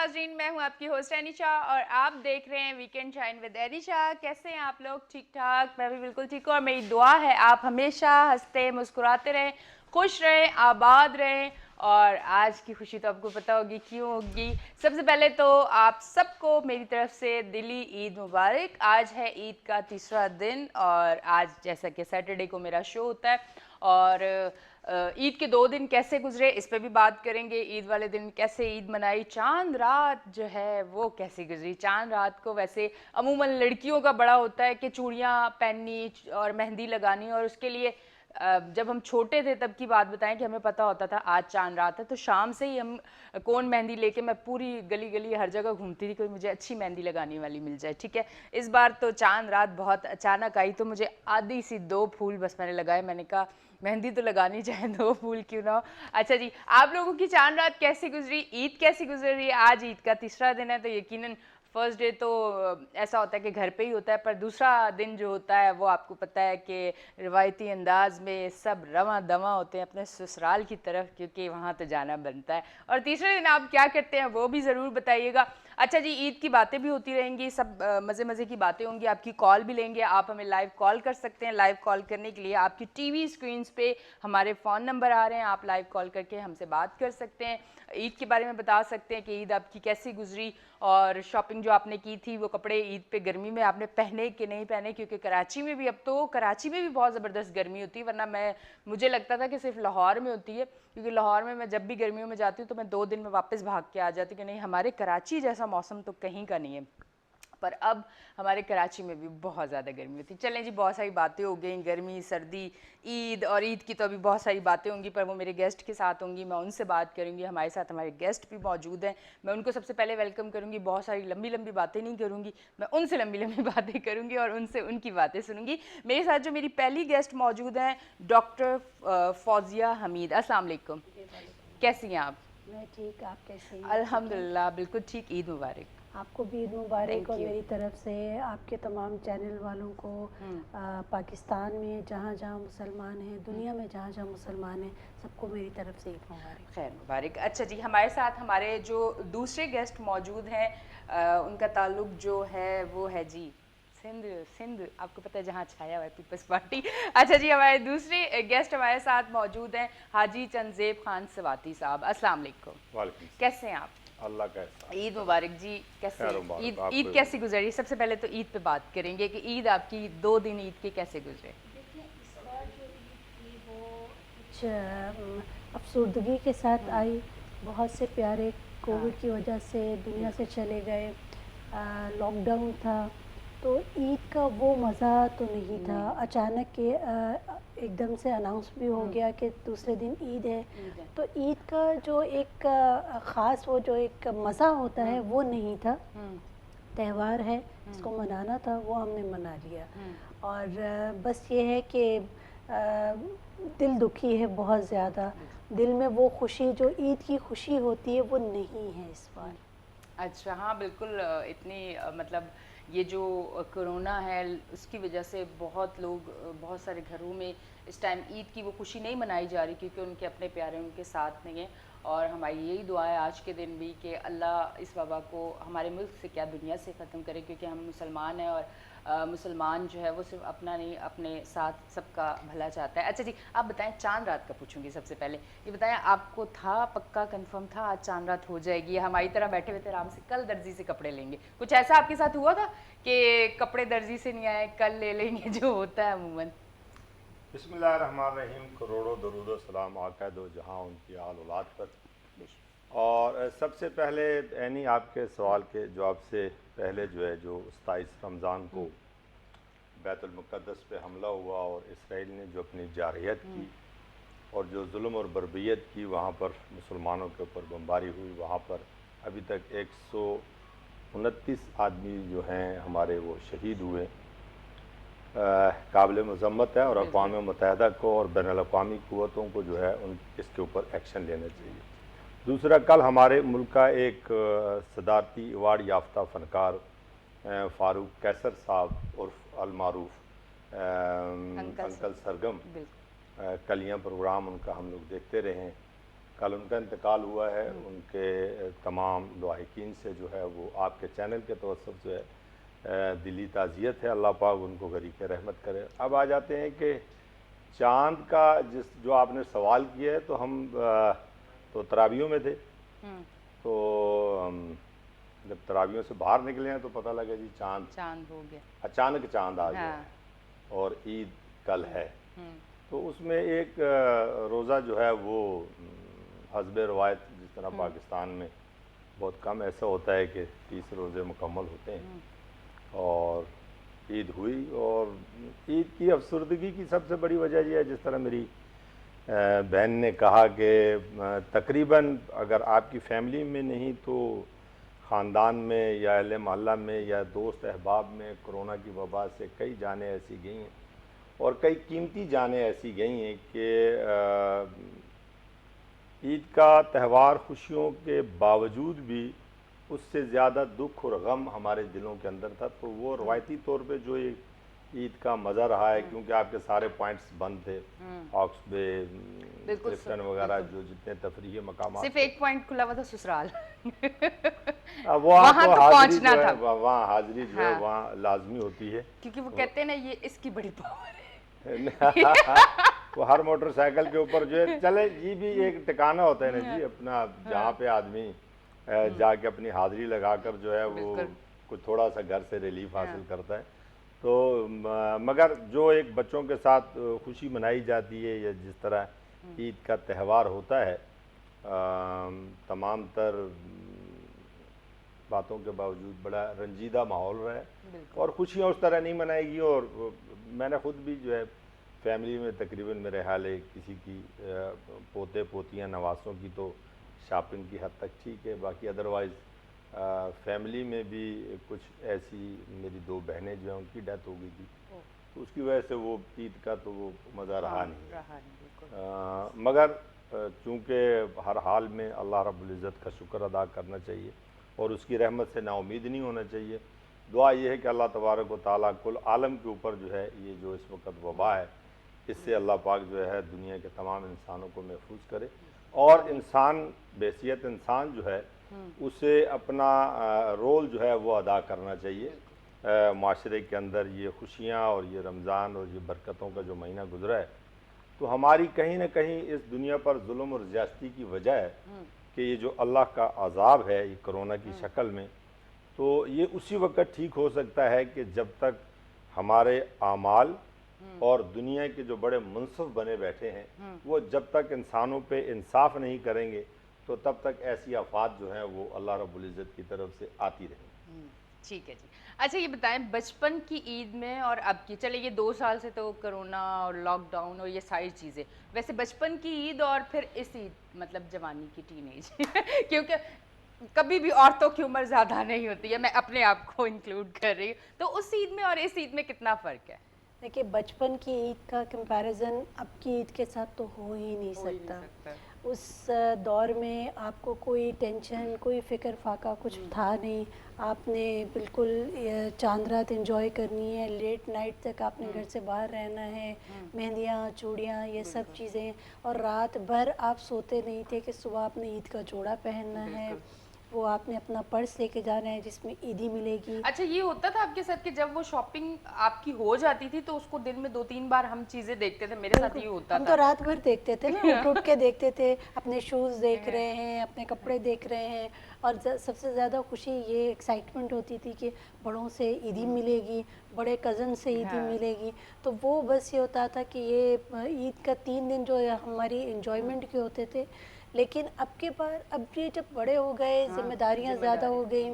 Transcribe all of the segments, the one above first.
नाजरीन, मैं हूं आपकी होस्ट एनिशा और आप देख रहे हैं वीकेंड शाइन विद एनिशा। कैसे हैं आप लोग? ठीक ठाक? मैं भी बिल्कुल ठीक हूँ और मेरी दुआ है आप हमेशा हंसते मुस्कुराते रहें, खुश रहें, आबाद रहें। और आज की खुशी तो आपको पता होगी क्यों होगी। सबसे पहले तो आप सबको मेरी तरफ से दिली ईद मुबारक। आज है ईद का तीसरा दिन और आज जैसा कि सैटरडे को मेरा शो होता है और ईद के 2 दिन कैसे गुजरे इस पे भी बात करेंगे। ईद वाले दिन कैसे ईद मनाई, चांद रात जो है वो कैसे गुजरी। चांद रात को वैसे अमूमन लड़कियों का बड़ा होता है कि चूड़ियाँ पहननी और मेहंदी लगानी, और उसके लिए जब हम छोटे थे तब की बात बताएं कि हमें पता होता था आज चांद रात है तो शाम से ही हम कौन मेहंदी लेके मैं पूरी गली गली हर जगह घूमती थी, कोई मुझे अच्छी मेहंदी लगाने वाली मिल जाए। ठीक है, इस बार तो चांद रात बहुत अचानक आई तो मुझे आधी सी 2 फूल बस मैंने लगाए। मैंने कहा मेहंदी तो लगानी चाहे 2 फूल क्यों ना हो। अच्छा जी, आप लोगों की चांद रात कैसी गुजरी, ईद कैसी गुजर रही है? आज ईद का तीसरा दिन है तो यकीनन फर्स्ट डे तो ऐसा होता है कि घर पे ही होता है, पर दूसरा दिन जो होता है वो आपको पता है कि रिवायती अंदाज में सब रवां दवा होते हैं अपने ससुराल की तरफ, क्योंकि वहाँ तो जाना बनता है। और तीसरे दिन आप क्या करते हैं वो भी ज़रूर बताइएगा। अच्छा जी, ईद की बातें भी होती रहेंगी, सब मज़े मज़े की बातें होंगी, आपकी कॉल भी लेंगे। आप हमें लाइव कॉल कर सकते हैं। लाइव कॉल करने के लिए आपकी टीवी स्क्रीन्स पे हमारे फ़ोन नंबर आ रहे हैं, आप लाइव कॉल करके हमसे बात कर सकते हैं। ईद के बारे में बता सकते हैं कि ईद आपकी कैसी गुजरी और शॉपिंग जो आपने की थी वो कपड़े ईद पे गर्मी में आपने पहने कि नहीं पहने, क्योंकि कराची में भी अब तो कराची में भी बहुत ज़बरदस्त गर्मी होती है, वरना मुझे लगता था कि सिर्फ लाहौर में होती है, क्योंकि लाहौर में मैं जब भी गर्मियों में जाती हूँ तो मैं 2 दिन में वापस भाग के आ जाती हूँ कि नहीं हमारे कराची जैसा मौसम तो कहीं का नहीं है। पर अब हमारे कराची में भी बहुत ज़्यादा गर्मी होती है। चलें जी, बहुत सारी बातें हो गई, गर्मी सर्दी ईद, और ईद की तो अभी बहुत सारी बातें होंगी पर वो मेरे गेस्ट के साथ होंगी, मैं उनसे बात करूँगी। हमारे साथ हमारे गेस्ट भी मौजूद हैं, मैं उनको सबसे पहले वेलकम करूँगी। बहुत सारी लंबी लंबी बातें नहीं करूँगी, मैं उनसे लंबी लंबी बातें करूँगी और उनसे उनकी बातें सुनूंगी। मेरे साथ जो मेरी पहली गेस्ट मौजूद हैं डॉक्टर फौजिया हमीद। अस्सलाम वालेकुम, कैसी हैं आप? मैं ठीक, आप कैसे हैं? ठीक है। अल्हम्दुलिल्लाह बिल्कुल ठीक। ईद मुबारक। आपको भी ईद मुबारक थैंक और यू। मेरी तरफ से आपके तमाम चैनल वालों को पाकिस्तान में जहाँ जहाँ मुसलमान हैं, दुनिया में जहाँ जहाँ मुसलमान हैं, सबको मेरी तरफ से ईद मुबारक। खैर मुबारक। अच्छा जी, हमारे साथ हमारे जो दूसरे गेस्ट मौजूद हैं उनका ताल्लुक जो है वो है जी सिंध। सिंध आपको पता है जहाँ छाया हुआ है पीपल्स पार्टी। अच्छा जी, हमारे दूसरे गेस्ट हमारे साथ मौजूद हैं हाजी चंदेब खान सवाती साहब। अस्सलाम वालेकुम, वालेकुम कैसे हैं आप? अल्लाह का एहसान। ईद मुबारक जी। कैसे खैर मुबारक ईद आपको ईद भी। कैसी गुजरी? सबसे पहले तो ईद पे बात करेंगे कि ईद आपकी 2 दिन ईद के कैसे गुजरे। देखिए, इस बार जो ईद थी वो कुछ अफसरदगी के साथ आई। बहुत से प्यारे कोविड की वजह से दुनिया से चले गए, लॉकडाउन था, तो ईद का वो मज़ा तो नहीं था। अचानक के एकदम से अनाउंस भी हो गया कि दूसरे दिन ईद है, तो ईद का जो एक ख़ास वो जो एक मज़ा होता है वो नहीं था। त्यौहार है, इसको मनाना था, वो हमने मना लिया। और बस ये है कि दिल दुखी है बहुत ज़्यादा। दिल में वो खुशी जो ईद की खुशी होती है वो नहीं है इस बार। अच्छा हाँ बिल्कुल। इतनी मतलब ये जो कोरोना है उसकी वजह से बहुत लोग बहुत सारे घरों में इस टाइम ईद की वो खुशी नहीं मनाई जा रही, क्योंकि उनके अपने प्यारे उनके साथ नहीं हैं। और हमारी यही दुआ है आज के दिन भी कि अल्लाह इस वबा को हमारे मुल्क से क्या दुनिया से ख़त्म करे, क्योंकि हम मुसलमान हैं और मुसलमान जो है वो सिर्फ अपना नहीं अपने साथ सबका भला चाहता है। अच्छा जी, आप बताएं, चांद रात का पूछूंगी सबसे पहले। ये बताएं, आपको था पक्का कंफर्म था आज चांद रात हो जाएगी, या हमारी तरह बैठे हुए थे आराम से कल दर्जी से कपड़े लेंगे? कुछ ऐसा आपके साथ हुआ था कि कपड़े दर्जी से नहीं आए कल ले लेंगे जो होता है अमूमन? बिस्मिल्लाहिर्रहमानिर्रहीम। करोड़ों दरूद व सलाम आका दो जहाँ उनकी आल औलाद पर। और सबसे पहले यानी आपके सवाल के जवाब से पहले जो है जो 27 रमज़ान को बैतुल मुक़द्दस पे हमला हुआ और इसराइल ने जो अपनी जारहियत की और जो जुल्म और बर्बियत की, वहाँ पर मुसलमानों के ऊपर बमबारी हुई, वहाँ पर अभी तक 129 आदमी जो हैं हमारे वो शहीद हुए। काबिल मज़म्मत है और अक़वाम मुत्तहिदा को और बैनुल-अक़वामी क़ुव्वतों को जो है उन इसके ऊपर एक्शन लेना चाहिए। दूसरा, कल हमारे मुल्क का एक सदारती अवार्ड याफ्ता फ़नकार फ़ारूक कैसर साहब उर्फ अलमारूफ अंकल सरगम कलियाँ प्रोग्राम उनका हम लोग देखते रहे हैं। कल उनका इंतकाल हुआ है। उनके तमाम लवाहिकीन से जो है वो आपके चैनल के तवस्सुत जो है दिली ताज़ियत है। अल्लाह पाक उनको गरीक़ रहमत करे। अब आ जाते हैं कि चाँद का जो आपने सवाल किया है, तो हम तो तरावियों में थे, तो जब तरावियों से बाहर निकले हैं तो पता लगा जी चाँद हो गया, अचानक चाँद आ गया हाँ। है और ईद कल है। तो उसमें एक रोज़ा जो है वो हस्ब रवायत, जिस तरह पाकिस्तान में बहुत कम ऐसा होता है कि 30 रोज़े मुकम्मल होते हैं, और ईद हुई। और ईद की अफसरदगी की सबसे बड़ी वजह यह है, जिस तरह मेरी बहन ने कहा कि तकरीबन अगर आपकी फैमिली में नहीं तो ख़ानदान में या अहले मोहल्ला में या दोस्त अहबाब में कोरोना की वबा से कई जानें ऐसी गई हैं और कई कीमती जानें ऐसी गई हैं कि ईद का त्यौहार खुशियों के बावजूद भी उससे ज़्यादा दुख और गम हमारे दिलों के अंदर था। तो वो रवायती तौर पे जो एक ईद का मज़ा रहा है, क्योंकि आपके सारे पॉइंट्स बंद थे, हॉक्स बे, क्लिफ्टन वगैरह, जो जितने तफरीही मकाम, सिर्फ एक पॉइंट खुला हुआ था, ससुराल। वो वहाँ तो तो हाजिरी पहुंचना जो है, था। वहाँ हाजिरी जो है हाँ। वहाँ लाजमी होती है, क्योंकि वो कहते हैं ना, ये इसकी बड़ी पावर है। वो हर मोटरसाइकिल के ऊपर जो है चले, ये भी एक ठिकाना होता है ना जी अपना, जहाँ पे आदमी जाके अपनी हाजिरी लगाकर जो है वो कुछ थोड़ा सा घर से रिलीफ हासिल करता है। तो मगर जो एक बच्चों के साथ खुशी मनाई जाती है, या जिस तरह ईद का त्यौहार होता है, तमाम तर बातों के बावजूद बड़ा रंजीदा माहौल रहा है और खुशियाँ उस तरह नहीं मनाएगी। और मैंने ख़ुद भी जो है फैमिली में तकरीबन मेरे हाल है किसी की पोते पोतियाँ नवासों की तो शॉपिंग की हद तक ठीक है, बाकी अदरवाइज़ फैमिली में भी कुछ ऐसी मेरी 2 बहनें जो हैं उनकी डेथ हो गई थी, तो उसकी वजह से वो ईद का तो वो मज़ा रहा नहीं। मगर चूँकि हर हाल में अल्लाह रब्बुल इज़्ज़त का शुक्र अदा करना चाहिए और उसकी रहमत से नाउमीद नहीं होना चाहिए। दुआ ये है कि अल्लाह तबारक व तआला कुल आलम के ऊपर जो है ये जो इस वक्त वबा है, इससे अल्लाह पाक जो है दुनिया के तमाम इंसानों को महफूज करे, और इंसान बेहसियत इंसान जो है उसे अपना रोल जो है वो अदा करना चाहिए। माशरे के अंदर ये खुशियाँ और ये रमज़ान और ये बरकतों का जो महीना गुजरा है, तो हमारी कहीं ना कहीं इस दुनिया पर जुल्म और ज़्यादती की वजह है कि ये जो अल्लाह का अज़ाब है ये कोरोना की शक्ल में, तो ये उसी वक्त ठीक हो सकता है कि जब तक हमारे आमाल और दुनिया के जो बड़े मुनसिफ बने बैठे हैं वो जब तक इंसानों पे इंसाफ नहीं करेंगे, तो तब तक ऐसी आफात जो हैं वो अल्लाह रब्बुल इज़्ज़त की तरफ से आती रहेंगी। ठीक है जी। अच्छा ये बताएं, बचपन की ईद में और अब की, चले ये 2 साल से तो कोरोना और लॉकडाउन और ये सारी चीज़ें, वैसे बचपन की ईद और फिर इस ईद, मतलब जवानी की टीनेज क्योंकि कभी भी औरतों की उम्र ज़्यादा नहीं होती है, मैं अपने आप को इंक्लूड कर रही हूँ, तो उस ईद में और इस ईद में कितना फ़र्क है? देखिए, बचपन की ईद का कंपैरिजन अब की ईद के साथ तो हो ही नहीं सकता। उस दौर में आपको कोई टेंशन, कोई फ़िक्र फाका कुछ था नहीं। आपने बिल्कुल चांद रात एंजॉय करनी है, लेट नाइट तक आपने घर से बाहर रहना है, मेहंदियाँ, चूड़ियाँ, ये सब चीज़ें, और रात भर आप सोते नहीं थे कि सुबह आपने ईद का जोड़ा पहनना है, वो आपने अपना पर्स लेके जाना है जिसमें ईदी मिलेगी। अच्छा ये होता था आपके साथ कि जब वो शॉपिंग आपकी हो जाती थी तो उसको दिन में 2-3 बार हम चीज़ें देखते थे, मेरे साथ ये होता हम था। तो रात भर देखते थे ना, उठ के देखते थे, अपने शूज़ देख रहे हैं, अपने कपड़े देख रहे हैं, और सबसे ज़्यादा खुशी ये एक्साइटमेंट होती थी कि बड़ों से ईदी मिलेगी, बड़े कज़न से ईदी मिलेगी। तो वो बस ये होता था कि ये ईद का 3 दिन जो है हमारी एंजॉयमेंट के होते थे। लेकिन अब के बाद, अब ये जब बड़े हो गए, जिम्मेदारियां ज़्यादा हो गई,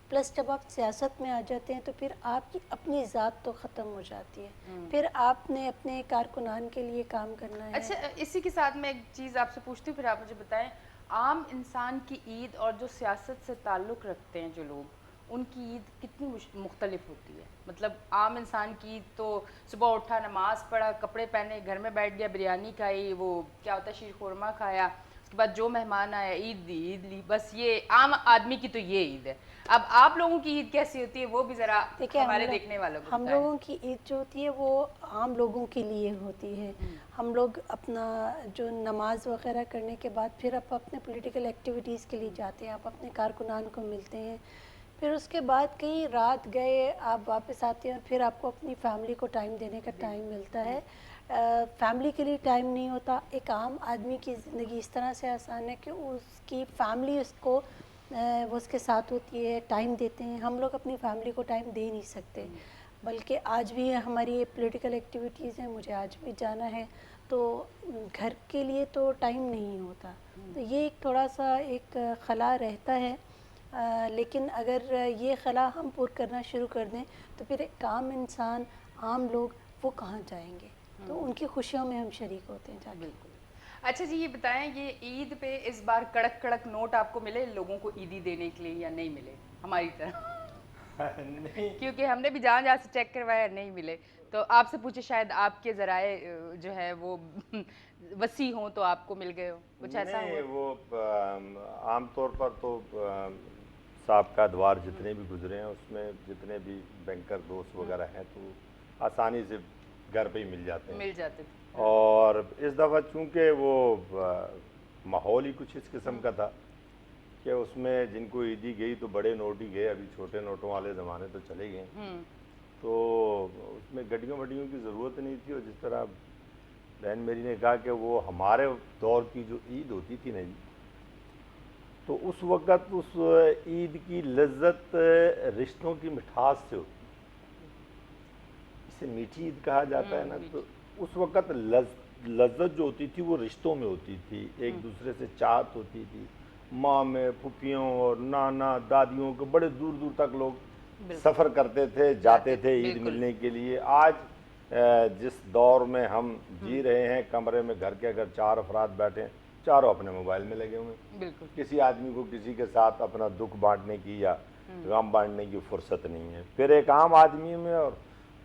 प्लस जब आप सियासत में आ जाते हैं तो फिर आपकी अपनी ज़ात तो ख़त्म हो जाती है, फिर आपने अपने कारकुनान के लिए काम करना है। अच्छा इसी के साथ मैं एक चीज़ आपसे पूछती हूँ, फिर आप मुझे बताएं, आम इंसान की ईद और जो सियासत से ताल्लुक़ रखते हैं जो लोग, उनकी ईद कितनी मुख्तलिफ होती है? मतलब आम इंसान की ईद तो सुबह उठा, नमाज़ पढ़ा, कपड़े पहने, घर में बैठ गया, बिरयानी खाई, वो क्या होता है शीर खुरमा खाया, उसके बाद जो मेहमान आया ईद ली, बस ये आम आदमी की तो ये ईद है। अब आप लोगों की ईद कैसी होती है वो भी ज़रा देखिए, हमारे देखने वालों को हम बताएं। लोगों की ईद जो होती है वो आम लोगों के लिए होती है। हम लोग अपना जो नमाज वगैरह करने के बाद फिर आप अपने पॉलिटिकल एक्टिविटीज़ के लिए जाते हैं, आप अपने कारकुनान को मिलते हैं, फिर उसके बाद कई रात गए आप वापस आते हैं और फिर आपको अपनी फैमिली को टाइम देने का टाइम मिलता है। फैमिली के लिए टाइम नहीं होता। एक आम आदमी की ज़िंदगी इस तरह से आसान है कि उसकी फैमिली उसको वो उसके साथ होती है, टाइम देते हैं। हम लोग अपनी फैमिली को टाइम दे नहीं सकते, बल्कि आज भी हमारी ये पॉलिटिकल एक्टिविटीज़ हैं, मुझे आज भी जाना है, तो घर के लिए तो टाइम नहीं होता। तो ये एक थोड़ा सा एक खला रहता है। लेकिन अगर ये खला हम पूरा करना शुरू कर दें तो फिर एक आम इंसान, आम लोग वो कहाँ जाएंगे? तो उनकी खुशियों में हम शरीक होते हैं जाके। बिल्कुल। अच्छा जी, ये बताएं, ये ईद पे इस बार कड़क कड़क नोट आपको मिले लोगों को ईदी देने के लिए या नहीं मिले हमारी तरह? नहीं, क्योंकि हमने भी जहाँ जहाँ से चेक करवाया नहीं मिले, तो आपसे पूछे शायद आपके ज़राए जो है वो वसी हों तो आपको मिल गए हो, कुछ ऐसा नहीं, हुआ? वो आम तौर पर तो साबका द्वार जितने भी गुजरे हैं उसमें जितने भी बैंकर दोस्त वगैरह हैं तो आसानी से घर पे ही मिल जाते हैं। मिल जाते थे। और इस दफ़ा चूँकि वो माहौल ही कुछ इस किस्म का था कि उसमें जिनको ईदी गई तो बड़े नोट ही गए, अभी छोटे नोटों वाले ज़माने तो चले गए। तो उसमें गड्डियों वड्डियों की ज़रूरत नहीं थी। और जिस तरह बहन मेरी ने कहा कि वो हमारे दौर की जो ईद होती थी ना जी, तो उस वक़्त उस ईद की लज्जत रिश्तों की मिठास से होती, इसे मीठी ईद कहा जाता है ना। तो उस वक़्त लज्जत जो होती थी वो रिश्तों में होती थी, एक दूसरे से चाहत होती थी। माँ में फुफियों और नाना दादियों के बड़े दूर दूर तक लोग सफ़र करते थे, जाते थे ईद मिलने के लिए। आज जिस दौर में हम जी रहे हैं, कमरे में घर के अगर 4 अफराद बैठे हैं, चारों अपने मोबाइल में लगे हुए हैं। बिल्कुल। किसी आदमी को किसी के साथ अपना दुख बांटने की या गम बांटने की फुर्सत नहीं है। फिर एक आम आदमी में और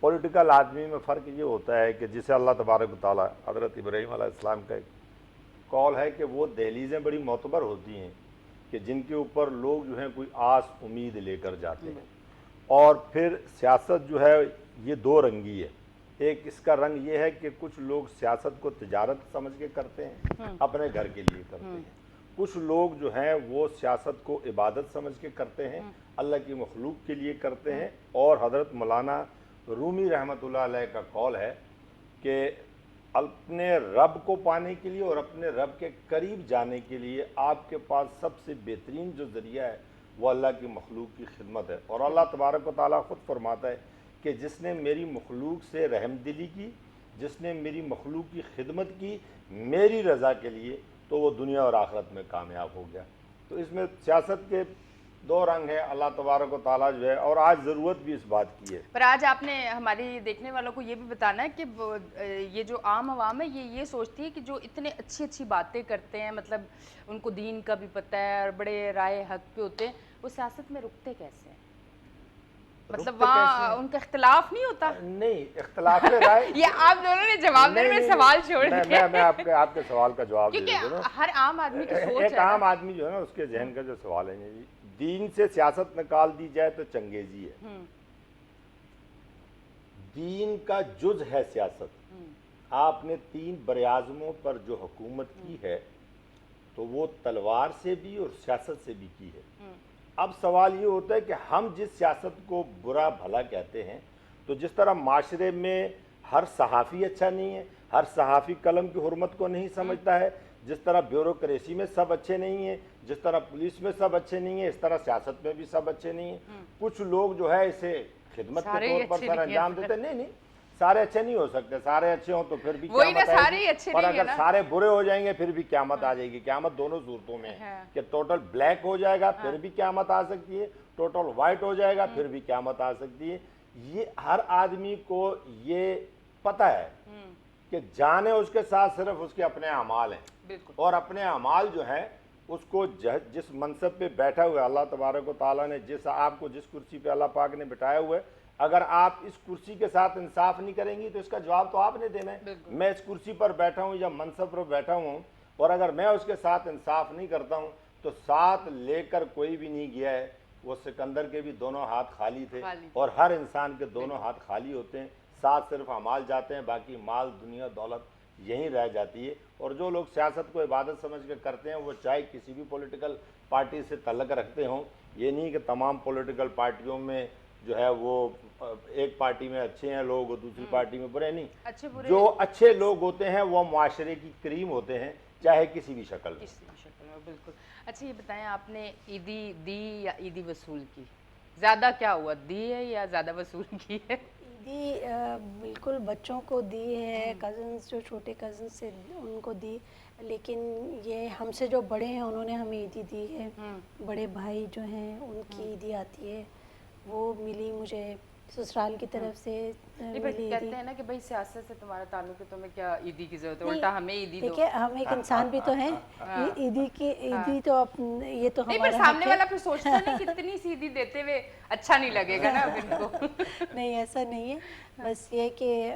पॉलिटिकल आदमी में फ़र्क ये होता है कि जिसे अल्लाह तबारक व तआला हज़रत इब्राहीम अलैहिस्सलाम का एक कौल है कि वो दहलीज़ें बड़ी मोतबर होती हैं कि जिनके ऊपर लोग जो हैं कोई आस उम्मीद लेकर जाते हैं। और फिर सियासत जो है ये दो रंगी है। एक इसका रंग ये है कि कुछ लोग सियासत को तिजारत समझ के करते हैं, अपने घर के लिए करते हैं। कुछ लोग जो हैं वो सियासत को इबादत समझ के करते हैं, अल्लाह की मखलूक के लिए करते हैं। और हज़रत मौलाना रूमी रहमतुल्लाह अलैह का कौल है कि अपने रब को पाने के लिए और अपने रब के करीब जाने के लिए आपके पास सबसे बेहतरीन जो ज़रिया है वो अल्लाह की मखलूक की खिदमत है। और अल्लाह तबारक व तआला ख़ुद फरमाता है कि जिसने मेरी मखलूक से रहमदिली की, जिसने मेरी मखलूक की खिदमत की मेरी रज़ा के लिए, तो वो दुनिया और आखिरत में कामयाब हो गया। तो इसमें सियासत के दो रंग है, अल्लाह तबारक व तआला जो है, और आज ज़रूरत भी इस बात की है। पर आज आपने हमारी देखने वालों को ये भी बताना है कि ये जो आम आवाम है ये सोचती है कि जो इतने अच्छी अच्छी बातें करते हैं, मतलब उनको दीन का भी पता है और बड़े राय हक पे होते हैं, वो सियासत में रुकते कैसे हैं? मतलब वहाँ उनका इख्तिलाफ नहीं होता? नहीं, इख्तिलाफ राय ये आप दोनों ने जवाब देने में सवाल छोड़ दिया। मैं आपके सवाल का जवाब दे देता हूं। हर आम आदमी की सोच एक है आम ना। आदमी जो है ना उसके जहन का जो सवाल है जी, दीन से सियासत निकाल दी जाए तो चंगेजी है। दीन का जुज है सियासत। आपने 3 बरआज़मों पर जो हुकूमत की है तो वो तलवार से भी और सियासत से भी की है। अब सवाल ये होता है कि हम जिस सियासत को बुरा भला कहते हैं, तो जिस तरह माशरे में हर सहाफ़ी अच्छा नहीं है, हर सहाफ़ी कलम की हुर्मत को नहीं समझता है, जिस तरह ब्यूरोक्रेसी में सब अच्छे नहीं हैं, जिस तरह पुलिस में सब अच्छे नहीं हैं, इस तरह सियासत में भी सब अच्छे नहीं हैं। कुछ लोग जो है इसे खिदमत के तौर पर सर अंजाम देते हैं। नहीं, सारे अच्छे नहीं हो सकते। सारे अच्छे हों तो फिर भी क़यामत आएगी, और अगर सारे बुरे हो जाएंगे फिर भी क़यामत आ जाएगी। क़यामत दोनों सूरतों में है कि टोटल ब्लैक हो जाएगा फिर भी क़यामत आ सकती है, टोटल वाइट हो जाएगा फिर भी क़यामत आ सकती है। ये हर आदमी को ये पता है कि जाने उसके साथ सिर्फ उसके अपने अमाल हैं, और अपने अमाल जो हैं उसको जिस मनसब पे बैठा हुआ है अल्लाह तबारक व तआला ने, आपको जिस कुर्सी पे अल्लाह पाक ने बिठाया हुआ है, अगर आप इस कुर्सी के साथ इंसाफ नहीं करेंगी तो इसका जवाब तो आपने देना है। मैं इस कुर्सी पर बैठा हूँ या मनसब पर बैठा हूँ اور اگر میں اس کے ساتھ انصاف نہیں کرتا ہوں تو ساتھ لے کر کوئی بھی نہیں گیا ہے. وہ سکندر کے بھی دونوں ہاتھ خالی تھے اور ہر انسان کے دونوں ہاتھ خالی ہوتے ہیں, ساتھ صرف اعمال جاتے ہیں, باقی مال دنیا دولت یہیں رہ جاتی ہے. اور جو لوگ سیاست کو عبادت سمجھ کے کرتے ہیں وہ چاہے کسی بھی پولیٹیکل پارٹی سے تعلق رکھتے ہوں, یہ نہیں کہ تمام پولیٹیکل پارٹیوں میں جو ہے وہ ایک پارٹی میں اچھے ہیں لوگ اور دوسری پارٹی میں برے نہیں. اچھے برے جو اچھے لوگ ہوتے ہیں وہ معاشرے کی کریم ہوتے ہیں, چاہے کسی بھی شکل میں. کسی بھی شکل میں, بالکل. اچھا یہ بتائیں, آپ نے عیدی دی یا عیدی وصول کی؟ زیادہ کیا ہوا, دی ہے یا زیادہ وصول کی ہے؟ عیدی بالکل بچوں کو دی ہے, کزنس جو چھوٹے کزنس سے ان کو دی, لیکن یہ ہم سے جو بڑے ہیں انہوں نے ہمیں عیدی دی ہے. بڑے بھائی جو ہیں ان کی عیدی آتی ہے, وہ ملی مجھے سسرال کی طرف سے ملی کہتے عیدی. ہیں نا کہ بھائی سیاست سے تمہارا تعلق ہے, تمہیں کیا عیدی کی ضرورت ہے, الٹا ہمیں عیدی دو. دیکھیں ہم ایک انسان بھی تو ہیں, عیدی تو یہ تو نہیں, پر ہمارا سامنے والا پھر سوچتا نہیں کتنی سی عیدی دیتے ہوئے اچھا نہیں لگے گا نا اب ان کو. نہیں ایسا نہیں ہے, بس یہ کہ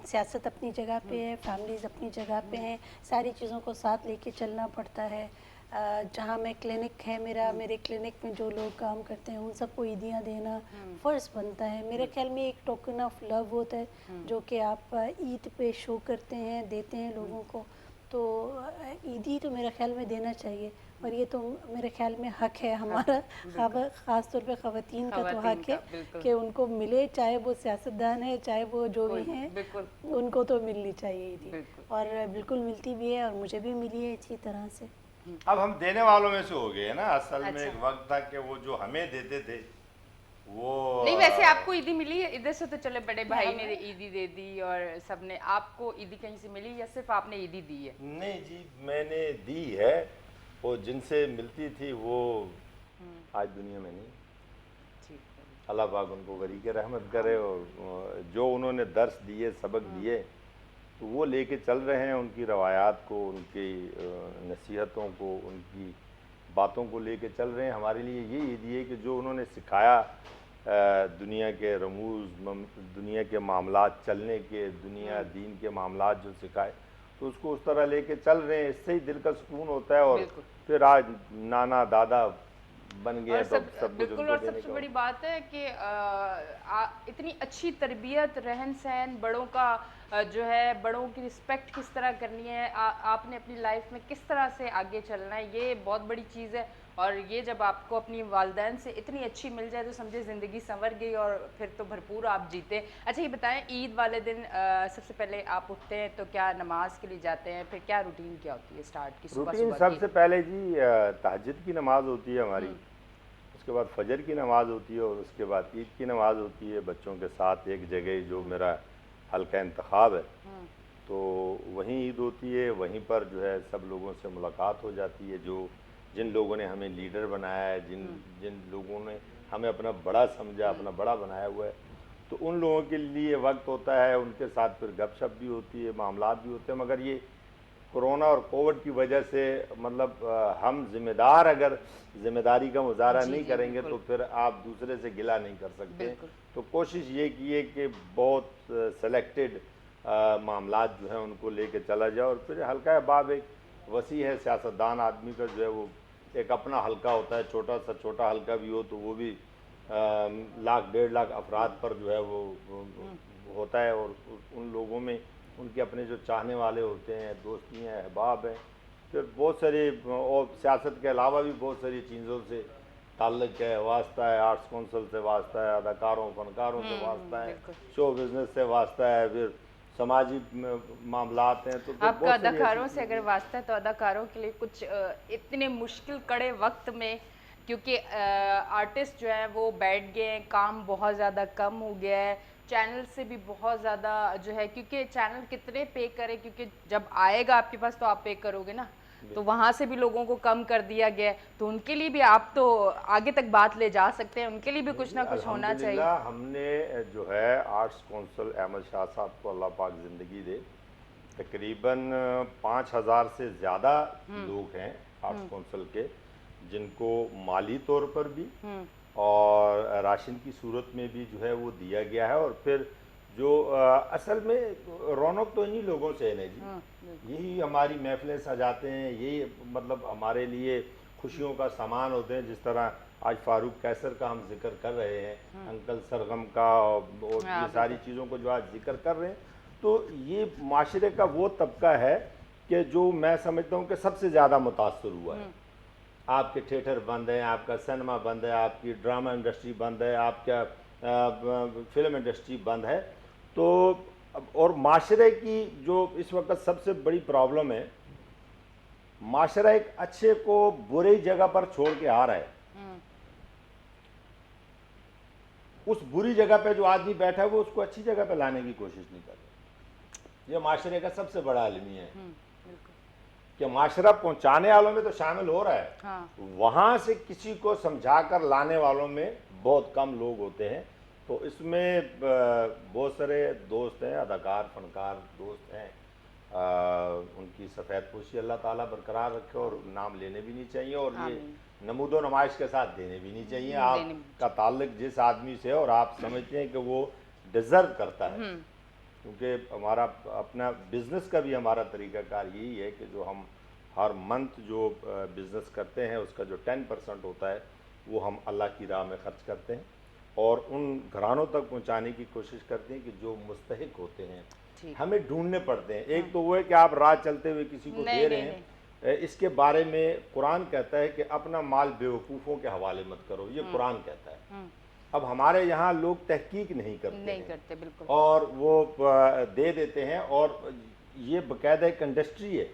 سیاست اپنی جگہ پہ ہے, فیملیز اپنی جگہ پہ ہیں, ساری چیزوں کو ساتھ لے کے چلنا پڑتا ہے. جہاں میں کلینک ہے میرا, میرے کلینک میں جو لوگ کام کرتے ہیں ان سب کو عیدیاں دینا فرض بنتا ہے. میرے خیال میں ایک ٹوکن آف لو ہوتا ہے جو کہ آپ عید پہ شو کرتے ہیں, دیتے ہیں لوگوں کو. تو عیدی تو میرے خیال میں دینا چاہیے, اور یہ تو میرے خیال میں حق ہے ہمارا, خاص طور پہ خواتین کا تو حق ہے کہ ان کو ملے, چاہے وہ سیاستدان ہے چاہے وہ جو بھی ہیں, ان کو تو ملنی چاہیے عیدی. اور بالکل ملتی بھی ہے, اور مجھے بھی ملی ہے اسی طرح سے. اب ہم دینے والوں میں سے ہو گئے ہیں نا. اصل میں ایک وقت تھا کہ وہ جو ہمیں دیتے تھے وہ نہیں, ویسے آپ کو عیدی ملی ہے ادھر سے تو چلے بڑے بھائی نے عیدی دے دی اور سب نے, آپ کو عیدی کہیں سے ملی یا صرف آپ نے عیدی دی ہے؟ نہیں جی, میں نے دی ہے, اور جن سے ملتی تھی وہ آج دنیا میں نہیں. اللہ پاک ان کو غریق رحمت کرے, اور جو انہوں نے درس دیے, سبق دیے, تو وہ لے کے چل رہے ہیں. ان کی روایات کو, ان کی نصیحتوں کو, ان کی باتوں کو لے کے چل رہے ہیں. ہمارے لیے یہ عیدی ہے کہ جو انہوں نے سکھایا, دنیا کے رموز, دنیا کے معاملات چلنے کے, دنیا دین کے معاملات جو سکھائے, تو اس کو اس طرح لے کے چل رہے ہیں. اس سے ہی دل کا سکون ہوتا ہے. اور پھر آج نانا دادا بن گئے, تو سب کچھ بالکل. اور سب سے بڑی بات ہے کہ اتنی اچھی تربیت, رہن سہن, بڑوں کا جو ہے, بڑوں کی رسپیکٹ کس طرح کرنی ہے, آپ نے اپنی لائف میں کس طرح سے آگے چلنا ہے, یہ بہت بڑی چیز ہے. اور یہ جب آپ کو اپنی والدین سے اتنی اچھی مل جائے تو سمجھے زندگی سنور گئی, اور پھر تو بھرپور آپ جیتے. اچھا یہ بتائیں, عید والے دن سب سے پہلے آپ اٹھتے ہیں تو کیا نماز کے لیے جاتے ہیں, پھر کیا روٹین کیا ہوتی ہے اسٹارٹ کی؟ روٹین سب سے پہلے جی تہجد کی نماز ہوتی ہے ہماری, اس کے بعد فجر کی نماز ہوتی ہے, اور اس کے بعد عید کی نماز ہوتی ہے. بچوں کے ساتھ ایک جگہ جو میرا حلقہ انتخاب ہے, تو وہیں عید ہوتی ہے. وہیں پر جو ہے سب لوگوں سے ملاقات ہو جاتی ہے, جن لوگوں نے ہمیں لیڈر بنایا ہے, جن لوگوں نے ہمیں اپنا بڑا سمجھا, اپنا بڑا بنایا ہوا ہے, تو ان لوگوں کے لیے وقت ہوتا ہے. ان کے ساتھ پھر گپ شپ بھی ہوتی ہے, معاملات بھی ہوتے ہیں. مگر یہ کرونا اور کووڈ کی وجہ سے مطلب ہم ذمہ دار اگر ذمہ داری کا مظاہرہ نہیں کریں گے تو پھر آپ دوسرے سے گلہ نہیں کر سکتے. تو کوشش یہ کی ہے کہ بہت سلیکٹڈ معاملات جو ہیں ان کو لے کے چلا جائے. اور پھر حلقہ احباب ایک وسیع ہے, سیاستدان آدمی کا جو ہے وہ ایک اپنا حلقہ ہوتا ہے. چھوٹا سا چھوٹا حلقہ بھی ہو تو وہ بھی 1,00,000-1,50,000 افراد پر جو ہے وہ ہوتا ہے. اور ان لوگوں میں ان کے اپنے جو چاہنے والے ہوتے ہیں, دوستی ہیں, احباب ہیں. پھر بہت سارے, اور سیاست کے علاوہ بھی بہت ساری چیزوں سے تعلق ہے, واسطہ ہے. آرٹس کونسل سے واسطہ ہے, اداکاروں فنکاروں سے واسطہ ہے, شو بزنس سے واسطہ ہے, پھر سماجی معاملات ہیں. تو آپ کا اداکاروں سے اگر واسطہ ہے تو اداکاروں کے لیے کچھ اتنے مشکل کڑے وقت میں, کیونکہ آرٹسٹ جو ہیں وہ بیٹھ گئے ہیں, کام بہت زیادہ کم ہو گیا ہے, چینل سے بھی بہت زیادہ جو ہے, کیونکہ چینل کتنے پے کرے, کیونکہ جب آئے گا آپ کے پاس تو آپ پے کرو گے نا, تو وہاں سے بھی لوگوں کو کم کر دیا گیا ہے. تو ان کے لیے بھی آپ تو آگے تک بات لے جا سکتے ہیں, ان کے لیے بھی کچھ نہ کچھ ہونا چاہیے. الحمدللہ ہم نے جو ہے آرٹس کونسل احمد شاہ صاحب کو اللہ پاک زندگی دے, تقریباً 5,000 سے زیادہ لوگ ہیں آرٹس کونسل کے, جن کو مالی طور پر بھی اور راشن کی صورت میں بھی جو ہے وہ دیا گیا ہے. اور پھر جو اصل میں رونق تو انہی لوگوں سے ہے نا جی، یہی ہماری محفلیں سجاتے ہیں، یہی مطلب ہمارے لیے خوشیوں کا سامان ہوتے ہیں. جس طرح آج فاروق قیصر کا ہم ذکر کر رہے ہیں، انکل سرغم کا، اور یہ ساری چیزوں کو جو آج ذکر کر رہے ہیں، تو یہ معاشرے کا وہ طبقہ ہے کہ جو میں سمجھتا ہوں کہ سب سے زیادہ متاثر ہوا ہے. آپ کے تھیٹر بند ہیں، آپ کا سینما بند ہے، آپ کی ڈرامہ انڈسٹری بند ہے، آپ کا فلم انڈسٹری بند ہے. تو اور معاشرے کی جو اس وقت سب سے بڑی پرابلم ہے، معاشرہ ایک اچھے کو بری جگہ پر چھوڑ کے آ رہا ہے. اس بری جگہ پہ جو آدمی بیٹھا ہے وہ اس کو اچھی جگہ پہ لانے کی کوشش نہیں کر رہا. یہ معاشرے کا سب سے بڑا المیہ ہے کہ معاشرہ پہنچانے والوں میں تو شامل ہو رہا ہے، وہاں سے کسی کو سمجھا کر لانے والوں میں بہت کم لوگ ہوتے ہیں. تو اس میں بہت سارے دوست ہیں، اداکار، فنکار دوست ہیں، ان کی سفید پوشی اللہ تعالیٰ برقرار رکھے، اور نام لینے بھی نہیں چاہیے، اور یہ نمود و نمائش کے ساتھ دینے بھی نہیں چاہیے. آپ کا تعلق جس آدمی سے ہے اور آپ سمجھتے ہیں کہ وہ ڈیزرو کرتا ہے، کیونکہ ہمارا اپنا بزنس کا بھی ہمارا طریقہ کار یہی ہے کہ جو ہم ہر منتھ جو بزنس کرتے ہیں اس کا جو 10% ہوتا ہے وہ ہم اللہ کی راہ میں خرچ کرتے ہیں، اور ان گھرانوں تک پہنچانے کی کوشش کرتے ہیں کہ جو مستحق ہوتے ہیں. ہمیں ڈھونڈنے پڑتے ہیں. ایک تو وہ ہے کہ آپ راہ چلتے ہوئے کسی کو دے رہے ہیں، اس کے بارے میں قرآن کہتا ہے کہ اپنا مال بیوقوفوں کے حوالے مت کرو، یہ قرآن کہتا ہے. اب ہمارے یہاں لوگ تحقیق نہیں کرتے بالکل، اور وہ دے دیتے ہیں، اور یہ باقاعدہ ایک انڈسٹری ہے.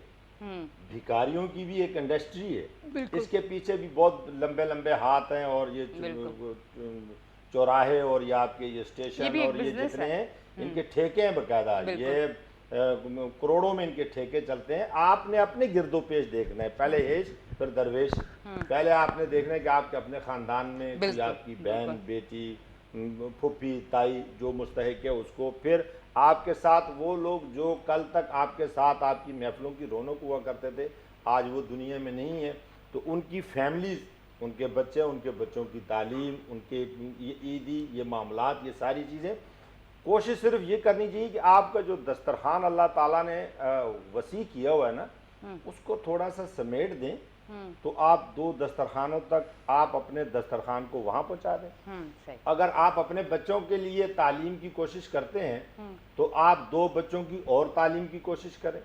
بھکاریوں کی بھی ایک انڈسٹری ہے، اس کے پیچھے بھی بہت لمبے لمبے ہاتھ ہیں، اور یہ چوراہے اور یہ آپ کے یہ اسٹیشن اور یہ جتنے ہیں ان کے ٹھیکے ہیں باقاعدہ. یہ کروڑوں میں ان کے ٹھیکے چلتے ہیں. آپ نے اپنے گرد و پیش دیکھنا ہے، پہلے ہیش پھر درویش. پہلے آپ نے دیکھنا ہے کہ آپ کے اپنے خاندان میں کوئی آپ کی بہن، بیٹی، پھوپھی، تائی جو مستحق ہے اس کو، پھر آپ کے ساتھ وہ لوگ جو کل تک آپ کے ساتھ آپ کی محفلوں کی رونق ہوا کرتے تھے، آج وہ دنیا میں نہیں ہے. تو ان کی فیملیز، ان کے بچے، ان کے بچوں کی تعلیم، ان کے یہ عیدی، یہ معاملات، یہ ساری چیزیں، کوشش صرف یہ کرنی چاہیے کہ آپ کا جو دسترخوان اللہ تعالیٰ نے وسیع کیا ہوا ہے نا، اس کو تھوڑا سا سمیٹ دیں، تو آپ 2 دسترخوانوں تک آپ اپنے دسترخوان کو وہاں پہنچا دیں. اگر آپ اپنے بچوں کے لیے تعلیم کی کوشش کرتے ہیں تو آپ 2 بچوں کی اور تعلیم کی کوشش کریں.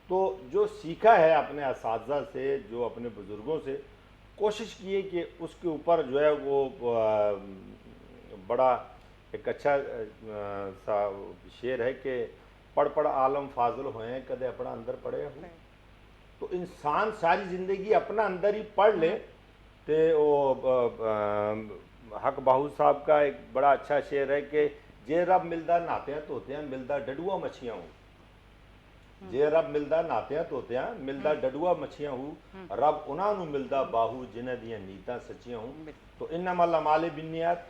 تو جو سیکھا ہے اپنے اساتذہ سے، جو اپنے بزرگوں سے، کوشش کیے کہ اس کے اوپر جو ہے وہ بڑا ایک اچھا سا شعر ہے کہ پڑھ پڑھ عالم فاضل ہوئے کدے اپنا اندر پڑھے ہو. تو انسان ساری زندگی اپنا اندر ہی پڑھ لے. تو وہ حق باہو صاحب کا ایک بڑا اچھا شعر ہے کہ جے رب ملدا نہاتیاں دھوتیاں ملدا ڈڈوا مچھیاں ہوں. جے رب ملدا نہاتیاں دھوتیاں ملدا ڈڈوا مچھیاں ہوں، رب انہاں نو ملدا باہو جنہ دیاں نیتاں سچیاں ہوں. تو انما الاعمال بالنیات،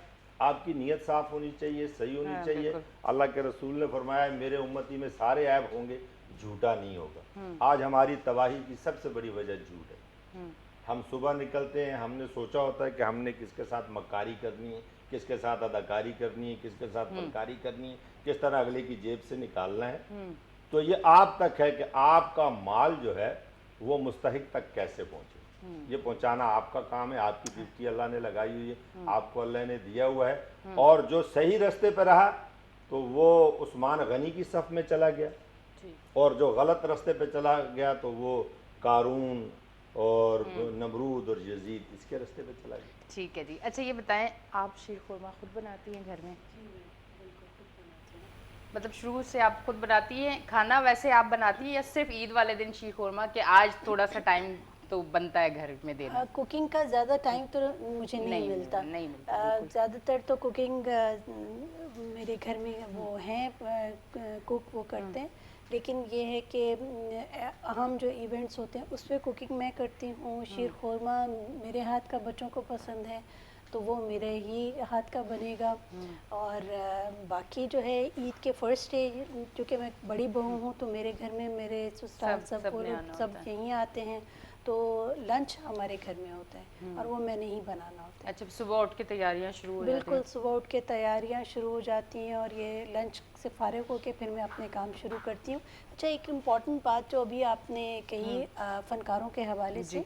آپ کی نیت صاف ہونی چاہیے، صحیح ہونی چاہیے. اللہ کے رسول نے فرمایا میرے امتی میں سارے عیب ہوں گے، جھوٹا نہیں ہوگا. آج ہماری تباہی کی سب سے بڑی وجہ جھوٹ ہے. ہم صبح نکلتے ہیں، ہم نے سوچا ہوتا ہے کہ ہم نے کس کے ساتھ مکاری کرنی ہے، کس کے ساتھ اداکاری کرنی ہے، کس کے ساتھ فنکاری کرنی ہے، کس طرح اگلے کی جیب سے نکالنا ہے. تو یہ آپ تک ہے کہ آپ کا مال جو ہے وہ مستحق تک کیسے پہنچے. یہ پہنچانا آپ کا کام ہے. آپ کی ڈیوٹی اللہ نے لگائی ہوئی ہے، آپ کو اللہ نے دیا ہوا ہے. اور جو صحیح رستے پہ رہا تو وہ عثمان غنی کی صف میں چلا گیا، اور جو غلط رستے پہ چلا گیا تو وہ قارون اور نمرود اور یزید اس کے رستے پہ چلا گیا. ٹھیک ہے جی. اچھا یہ بتائیں، آپ شیر خورما خود بناتی ہیں گھر میں؟ مطلب شروع سے آپ خود بناتی ہیں کھانا؟ ویسے آپ بناتی ہیں یا صرف عید والے دن شیر خورما کہ آج تھوڑا سا ٹائم تو بنتا ہے گھر میں دینا؟ کوکنگ کا زیادہ ٹائم تو مجھے نہیں ملتا. زیادہ تر تو کوکنگ میرے گھر میں وہ ہیں کوک، وہ کرتے ہیں. لیکن یہ ہے کہ اہم جو ایونٹس ہوتے ہیں اس پہ کوکنگ میں کرتی ہوں. شیر خورما میرے ہاتھ کا بچوں کو پسند ہے تو وہ میرے ہی ہاتھ کا بنے گا. اور باقی جو ہے عید کے فرسٹ ڈے، چونکہ میں بڑی بہو ہوں تو میرے گھر میں میرے سسرال سب یہیں آتے ہیں تو لنچ ہمارے گھر میں ہوتا ہے اور وہ میں نے ہی بنانا ہوتا ہے. اچھا صبح اٹھ کے تیاریاں شروع ہو جاتی ہیں؟ بالکل صبح اٹھ کے تیاریاں شروع ہو جاتی ہیں اور یہ لنچ سے فارغ ہو کے پھر میں اپنے کام شروع کرتی ہوں. اچھا ایک امپورٹنٹ بات جو ابھی آپ نے کہی فنکاروں کے حوالے سے،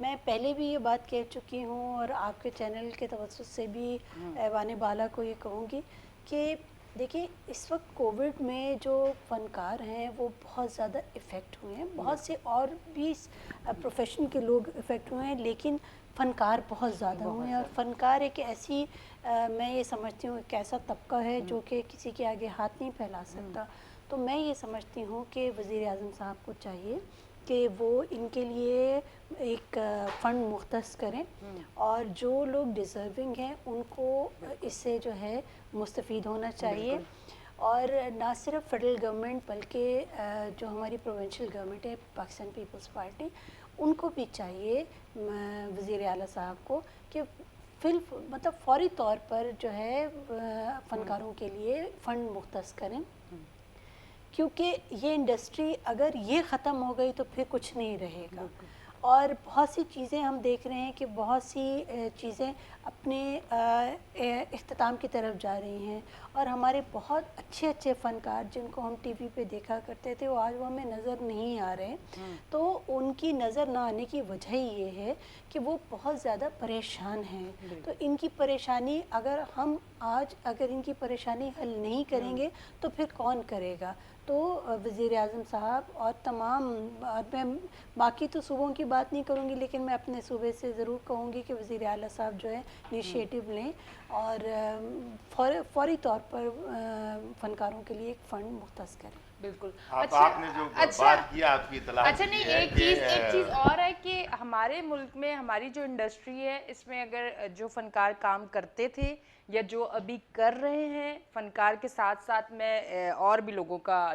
میں پہلے بھی یہ بات کہہ چکی ہوں اور آپ کے چینل کے توسط سے بھی ایوان بالا کو یہ کہوں گی کہ دیکھیں اس وقت کووڈ میں جو فنکار ہیں وہ بہت زیادہ افیکٹ ہوئے ہیں. بہت سے اور بھی پروفیشن کے لوگ افیکٹ ہوئے ہیں لیکن فنکار بہت زیادہ ہوئے ہیں. اور فنکار ایک ایسی میں یہ سمجھتی ہوں ایک ایسا طبقہ ہے جو کہ کسی کے آگے ہاتھ نہیں پھیلا سکتا. تو میں یہ سمجھتی ہوں کہ وزیر اعظم صاحب کو چاہیے کہ وہ ان کے لیے ایک فنڈ مختص کریں اور جو لوگ ڈیزرونگ ہیں ان کو اس سے جو ہے مستفید ہونا چاہیے. اور نہ صرف فیڈرل گورنمنٹ بلکہ جو ہماری پروونشل گورنمنٹ ہے پاکستان پیپلز پارٹی، ان کو بھی چاہیے وزیر اعلیٰ صاحب کو کہ مطلب فوری طور پر جو ہے فنکاروں کے لیے فنڈ مختص کریں، کیونکہ یہ انڈسٹری اگر یہ ختم ہو گئی تو پھر کچھ نہیں رہے گا. اور بہت سی چیزیں ہم دیکھ رہے ہیں کہ بہت سی چیزیں اپنے اختتام کی طرف جا رہی ہیں اور ہمارے بہت اچھے اچھے فنکار جن کو ہم ٹی وی پہ دیکھا کرتے تھے وہ آج وہ ہمیں نظر نہیں آ رہے. تو ان کی نظر نہ آنے کی وجہ ہی یہ ہے کہ وہ بہت زیادہ پریشان ہیں. تو ان کی پریشانی اگر ان کی پریشانی حل نہیں کریں گے تو پھر کون کرے گا. تو وزیر اعظم صاحب اور تمام، میں باقی تو صوبوں کی بات نہیں کروں گی لیکن میں اپنے صوبے سے ضرور کہوں گی کہ وزیر اعلیٰ صاحب جو ہے انیشیٹو لیں اور فوری طور پر فنکاروں کے لیے ایک فنڈ مختص کریں. بالکل. آپ نے جو بات کیا آپ کی اطلاع. اچھا نہیں، ایک چیز اور ہے کہ ہمارے ملک میں ہماری جو انڈسٹری ہے اس میں اگر جو فنکار کام کرتے تھے یا جو ابھی کر رہے ہیں، فنکار کے ساتھ ساتھ میں اور بھی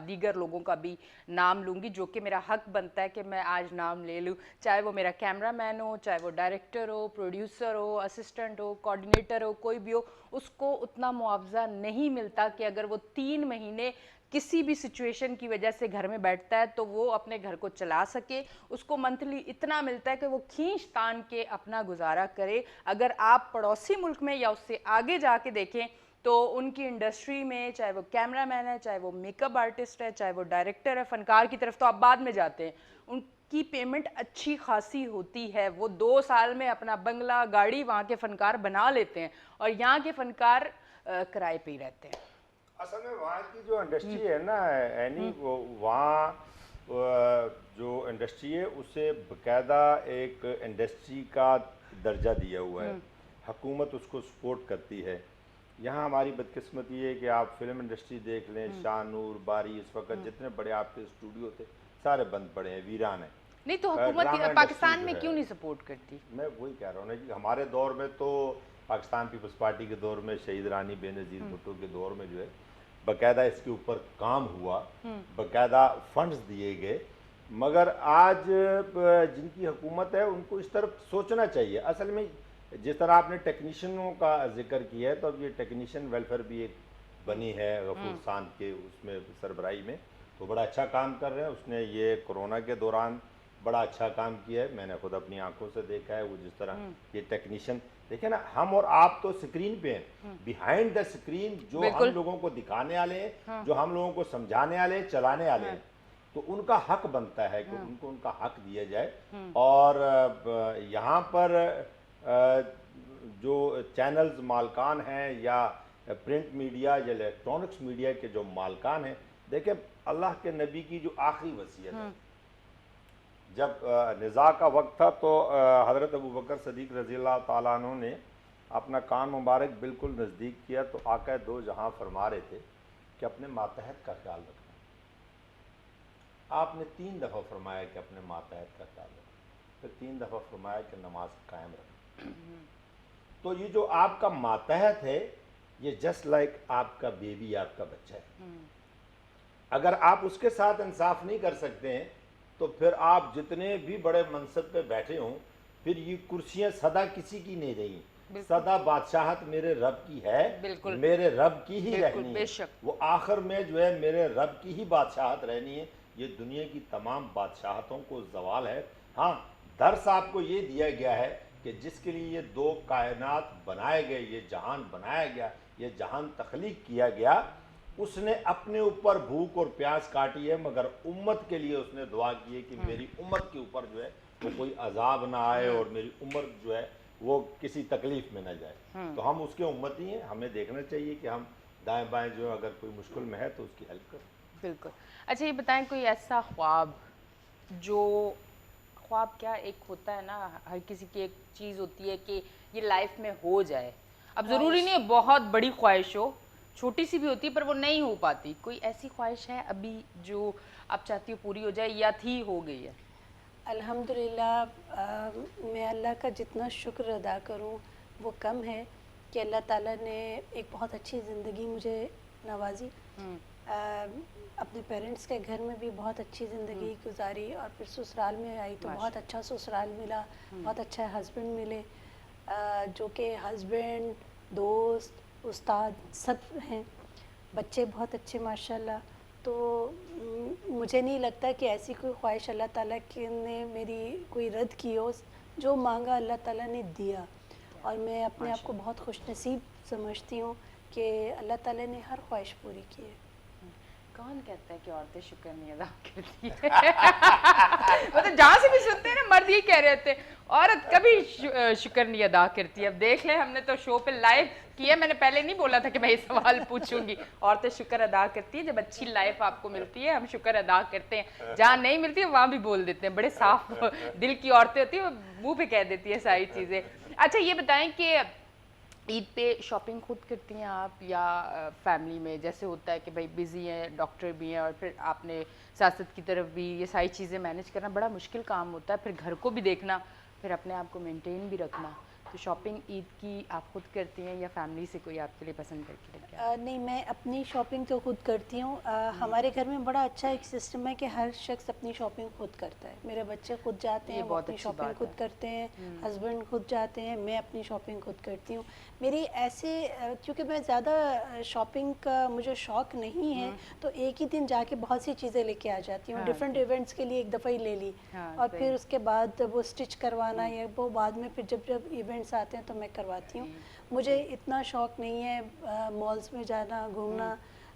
دیگر لوگوں کا بھی نام لوں گی جو کہ میرا حق بنتا ہے کہ میں آج نام لے لوں، چاہے وہ میرا کیمرہ مین ہو، چاہے وہ ڈائریکٹر ہو، پروڈیوسر ہو، اسسٹنٹ ہو، کوآرڈینیٹر ہو، کوئی بھی ہو، اس کو اتنا معاوضہ نہیں ملتا کہ اگر وہ 3 مہینے کسی بھی سچویشن کی وجہ سے گھر میں بیٹھتا ہے تو وہ اپنے گھر کو چلا سکے. اس کو منتھلی اتنا ملتا ہے کہ وہ کھینچ تان کے اپنا گزارا کرے. اگر آپ پڑوسی ملک میں یا اس سے آگے جا کے دیکھیں تو ان کی انڈسٹری میں چاہے وہ کیمرہ مین ہے، چاہے وہ میک اپ آرٹسٹ ہے، چاہے وہ ڈائریکٹر ہے، فنکار کی طرف تو آپ بعد میں جاتے ہیں، ان کی پیمنٹ اچھی خاصی ہوتی ہے. وہ 2 سال میں اپنا بنگلہ گاڑی وہاں کے فنکار بنا لیتے ہیں اور یہاں کے فنکار کرائے پہ ہی رہتے ہیں. اصل میں وہاں کی جو انڈسٹری ہے نا وہاں جو انڈسٹری ہے اسے باقاعدہ ایک انڈسٹری کا درجہ دیا ہوا ہے. حکومت اس کو سپورٹ کرتی ہے. یہاں ہماری بدقسمتی یہ ہے کہ آپ فلم انڈسٹری دیکھ لیں، شاہ نور، باری، اس وقت جتنے بڑے آپ کے اسٹوڈیو تھے سارے بند پڑے ہیں، ویران ہیں. نہیں تو حکومت پاکستان میں کیوں نہیں سپورٹ کرتی؟ میں وہی کہہ رہا ہوں نا کہ ہمارے دور میں تو پاکستان پیپلز پارٹی کے دور میں شہید رانی بے نظیر بھٹو کے دور میں جو ہے باقاعدہ اس کے اوپر کام ہوا، باقاعدہ فنڈز دیے گئے. مگر آج جن کی حکومت ہے ان کو اس طرف سوچنا چاہیے. اصل میں جس طرح آپ نے ٹیکنیشینوں کا ذکر کیا ہے تو اب یہ ٹیکنیشین ویلفیئر بھی ایک بنی ہے غفور ساند کے اس میں سربراہی میں، وہ بڑا اچھا کام کر رہے ہیں. اس نے یہ کورونا کے دوران بڑا اچھا کام کیا ہے. میں نے خود اپنی آنکھوں سے دیکھا ہے وہ جس طرح یہ ٹیکنیشین دیکھیں نا. ہم اور آپ تو سکرین پہ ہیں، بیہائنڈ دا سکرین جو ہم لوگوں کو دکھانے والے ہیں، جو ہم لوگوں کو سمجھانے والے ہیں، چلانے والے ہیں، تو ان کا حق بنتا ہے کہ ان کو ان کا حق دیا جائے. اور یہاں پر جو چینلز مالکان ہیں یا پرنٹ میڈیا یا الیکٹرانکس میڈیا کے جو مالکان ہیں، دیکھیں اللہ کے نبی کی جو آخری وصیت ہے، جب نزاع کا وقت تھا تو حضرت ابوبکر صدیق رضی اللہ تعالیٰ عنہ نے اپنا کان مبارک بالکل نزدیک کیا تو آقا دو جہاں فرما رہے تھے کہ اپنے ماتحت کا خیال رکھنا. آپ نے 3 دفعہ فرمایا کہ اپنے ماتحت کا خیال رکھنا، پھر 3 دفعہ فرمایا کہ نماز قائم رکھنا. تو یہ جو آپ کا ماتحت ہے یہ جسٹ لائک آپ کا بیبی، آپ کا بچہ ہے. اگر آپ اس کے ساتھ انصاف نہیں کر سکتے ہیں تو پھر آپ جتنے بھی بڑے منصب پہ بیٹھے ہوں، پھر یہ کرسیاں سدا کسی کی نہیں رہیں. سدا بادشاہت میرے رب کی ہے، میرے رب کی ہی رہنی ہے. وہ آخر میں جو ہے میرے رب کی ہی بادشاہت رہنی ہے. یہ دنیا کی تمام بادشاہتوں کو زوال ہے. ہاں درس آپ کو یہ دیا گیا ہے کہ جس کے لیے یہ دو کائنات بنائے گئے, یہ جہان بنایا گیا, یہ جہان تخلیق کیا گیا, اس نے اپنے اوپر بھوک اور پیاس کاٹی ہے, مگر امت کے لیے اس نے دعا کی ہے کہ میری امت کے اوپر جو ہے وہ کوئی عذاب نہ آئے اور میری امت جو ہے وہ کسی تکلیف میں نہ جائے. تو ہم اس کے امتی ہیں, ہمیں دیکھنا چاہیے کہ ہم دائیں بائیں جو ہے اگر کوئی مشکل میں ہے تو اس کی ہیلپ کریں. بالکل. اچھا یہ بتائیں کوئی ایسا خواب جو خواب کیا ایک ہوتا ہے نا, ہر کسی کی ایک چیز ہوتی ہے کہ یہ لائف میں ہو جائے, اب ضروری نہیں ہے بہت بڑی خواہش ہو, چھوٹی سی بھی ہوتی ہے پر وہ نہیں ہو پاتی, کوئی ایسی خواہش ہے ابھی جو آپ چاہتی ہو پوری ہو جائے یا تھی ہو گئی ہے؟ الحمدللہ میں اللہ کا جتنا شکر ادا کروں وہ کم ہے کہ اللہ تعالیٰ نے ایک بہت اچھی زندگی مجھے نوازی. اپنے پیرنٹس کے گھر میں بھی بہت اچھی زندگی گزاری, اور پھر سسرال میں آئی تو بہت اچھا سسرال ملا, بہت اچھا ہسبینڈ ملے, جو کہ ہسبینڈ, دوست, استاد سب ہیں, بچے بہت اچھے ماشاءاللہ. تو مجھے نہیں لگتا کہ ایسی کوئی خواہش اللہ تعالیٰ نے میری کوئی رد کی ہو, جو مانگا اللہ تعالیٰ نے دیا, اور میں اپنے آپ کو بہت خوش نصیب سمجھتی ہوں کہ اللہ تعالیٰ نے ہر خواہش پوری کی ہے. کون کہتا ہے کہ عورتیں شکر نہیں ادا کرتی ہے؟ مطلب جہاں سے بھی سنتے ہیں نا مرد یہ کہہ رہے ہوتے ہیں عورت کبھی شکر نہیں ادا کرتی. اب دیکھ لیں, ہم نے تو شو پہ لائیو کیا, میں نے پہلے نہیں بولا تھا کہ میں یہ سوال پوچھوں گی. عورتیں شکر ادا کرتی ہیں, جب اچھی لائف آپ کو ملتی ہے ہم شکر ادا کرتے ہیں, جہاں نہیں ملتی ہے وہاں بھی بول دیتے ہیں. بڑے صاف دل کی عورتیں ہوتی ہیں, وہ منہ پہ کہہ دیتی ہیں ساری چیزیں. اچھا یہ بتائیں کہ عید پہ شاپنگ خود کرتی ہیں آپ یا فیملی میں, جیسے ہوتا ہے کہ بھائی بزی ہیں, ڈاکٹر بھی ہیں, اور پھر آپ نے سیاست کی طرف بھی, یہ ساری چیزیں مینیج کرنا بڑا مشکل کام ہوتا ہے, پھر گھر کو بھی دیکھنا, پھر اپنے آپ کو مینٹین بھی رکھنا. تو شاپنگ عید کی آپ خود کرتی ہیں یا فیملی سے کوئی آپ کے لیے پسند کر کے لے کے؟ نہیں, میں اپنی شاپنگ تو خود کرتی ہوں. ہمارے گھر میں بڑا اچھا ایک سسٹم ہے کہ ہر شخص اپنی شاپنگ خود کرتا ہے. میرے بچے خود جاتے ہیں, وہ اپنی شاپنگ خود کرتے ہیں, ہسبینڈ خود جاتے ہیں, میں اپنی شاپنگ خود کرتی ہوں. میری ایسے, کیونکہ میں زیادہ شاپنگ کا مجھے شوق نہیں ہے, تو ایک ہی دن جا کے بہت سی چیزیں لے کے آ جاتی ہوں. ڈفرینٹ ایونٹس کے لیے ایک دفعہ ہی لے لی, اور پھر اس کے بعد وہ اسٹچ کروانا یا وہ بعد میں پھر جب ایونٹس آتے ہیں تو میں کرواتی ہوں. مجھے اتنا شوق نہیں ہے مالز میں جانا, گھومنا,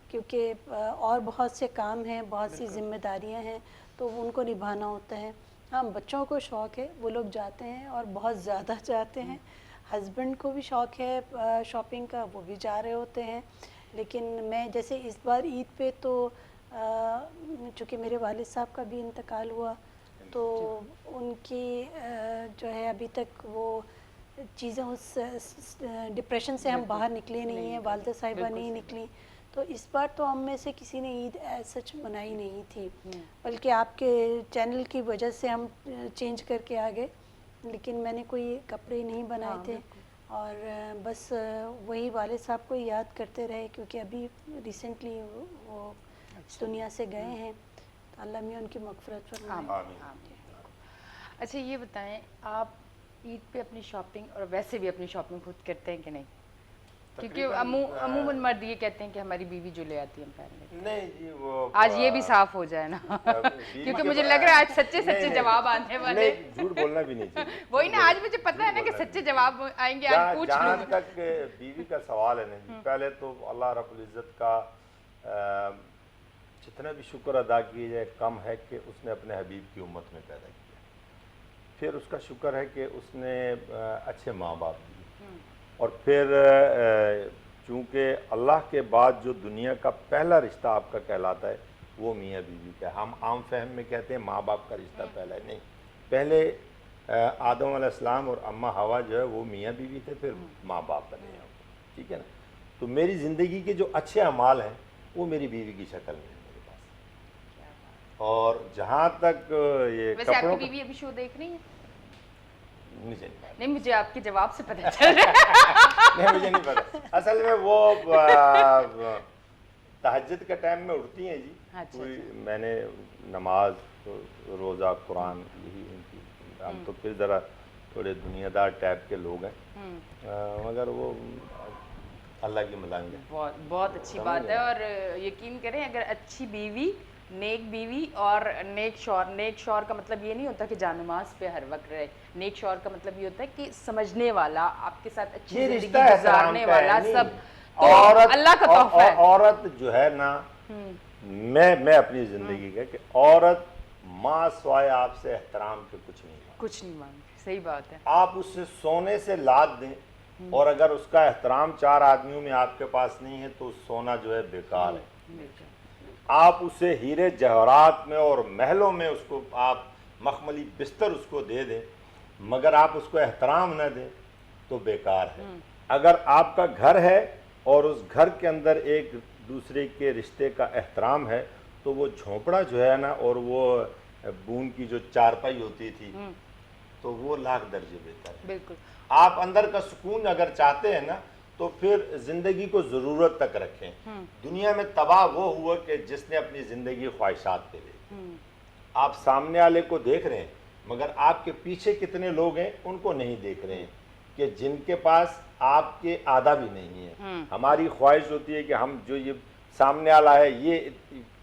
کیونکہ اور بہت سے کام ہیں, بہت سی ذمہ داریاں ہیں, تو ان کو نبھانا ہوتا ہے. ہاں, بچوں کو شوق ہے, وہ لوگ جاتے ہیں اور بہت زیادہ جاتے ہیں. ہسبینڈ کو بھی شوق ہے شاپنگ کا, وہ بھی جا رہے ہوتے ہیں. لیکن میں جیسے اس بار عید پہ تو چونکہ میرے والد صاحب کا بھی انتقال ہوا, تو ان کی جو ہے ابھی تک وہ چیزیں, اس ڈپریشن سے ہم باہر نکلے نہیں ہیں, والدہ صاحبہ نہیں نکلی. تو اس بار تو ہم میں سے کسی نے عید سچ منائی نہیں تھی, بلکہ آپ کے چینل کی وجہ سے ہم چینج کر کے آ گئے. لیکن میں نے کوئی کپڑے نہیں بنائے تھے, اور بس وہی والد صاحب کو یاد کرتے رہے, کیونکہ ابھی ریسنٹلی وہ اس دنیا سے گئے ہیں. اللہ میں ان کی مغفرت فرمائے. اچھا یہ بتائیں, آپ عید پہ اپنی شاپنگ اور ویسے بھی اپنی شاپنگ خود کرتے ہیں کہ نہیں؟ کیونکہ عموماً مرد یہ کہتے ہیں کہ ہماری بیوی جو لے آتی ہے ہم پہن لیتے ہیں. نہیں جی, وہ آج یہ بھی صاف ہو جائے نا, کیونکہ مجھے لگ رہا ہے آج سچے سچے جواب آنے والے. جھوٹ بولنا بھی نہیں چاہیے. وہی نا, آج مجھے پتا ہے نا کہ سچے جواب آئیں گے, آج پوچھ جہاں لوں. تک بیوی کا سوال ہے نا جی, پہلے تو اللہ رب العزت کا جتنا بھی شکر ادا کیے جائے کم ہے کہ اس نے اپنے حبیب کی امت میں پیدا کیا. پھر اس کا شکر ہے کہ اس نے اچھے ماں باپ دیے, اور پھر چونکہ اللہ کے بعد جو دنیا کا پہلا رشتہ آپ کا کہلاتا ہے وہ میاں بیوی کا ہے. ہم عام فہم میں کہتے ہیں ماں باپ کا رشتہ پہلا ہے, نہیں. پہلے آدم علیہ السلام اور اماں حوا جو ہے وہ میاں بیوی تھے, پھر ماں باپ بنے ہیں. ٹھیک ہے نا. تو میری زندگی کے جو اچھے اعمال ہیں وہ میری بیوی کی شکل میں ہے میرے پاس. اور جہاں تک یہ ویسے آپ کپڑوں کی بیوی ابھی شو دیکھ رہی ہے؟ نہیں, مجھے آپ کے جواب سے پتہ چل رہا ہے. نہیں مجھے نہیں پتا. اصل میں وہ تہجد کے ٹائم میں اٹھتی ہیں جی. کوئی میں نے نماز, روزہ, قرآن, یہی ان کی. ہم تو پھر ذرا تھوڑے دنیا دار ٹائپ کے لوگ ہیں, مگر وہ اللہ کی ملنگ ہے. بہت اچھی بات ہے, اور یقین کریں اگر اچھی بیوی नेक बीवी और नेक शौहर। नेक शौहर का मतलब ये नहीं होता कि जानमाज पे हर वक्त रहे। नेक शौहर का मतलब ये होता है कि समझने वाला, आपके साथ अच्छी ये जिंदगी रिश्ता गुजारने वाला, नहीं। सब तो अल्लाह का तोहफा है। औरत जो है ना, मैं अपनी जिंदगी का कि औरत माँ स्वाय आपसे एहतराम के कुछ नहीं मांगती। कुछ नहीं मांगती, सही बात है। आप उससे सोने से लाद दें और अगर उसका एहतराम 4 आदमियों में आपके पास नहीं है तो सोना जो है बेकार है। आप उसे हीरे जवाहरात में और महलों में उसको आप मखमली बिस्तर उसको दे दें, मगर आप उसको एहतराम न दें तो बेकार है। अगर आपका घर है और उस घर के अंदर एक दूसरे के रिश्ते का एहतराम है तो वो झोंपड़ा जो है ना, और वो बून की जो चारपाई होती थी, तो वो लाख दर्जे बेहतर है। बिल्कुल। आप अंदर का सुकून अगर चाहते हैं ना तो फिर जिंदगी को जरूरत तक रखें। दुनिया में तबाह वो हुआ कि जिसने अपनी जिंदगी ख्वाहिशात पे ली। आप सामने वाले को देख रहे हैं मगर आपके पीछे कितने लोग हैं उनको नहीं देख रहे हैं, कि जिनके पास आपके आधा भी नहीं है। हमारी ख्वाहिश होती है कि हम जो ये सामने वाला है ये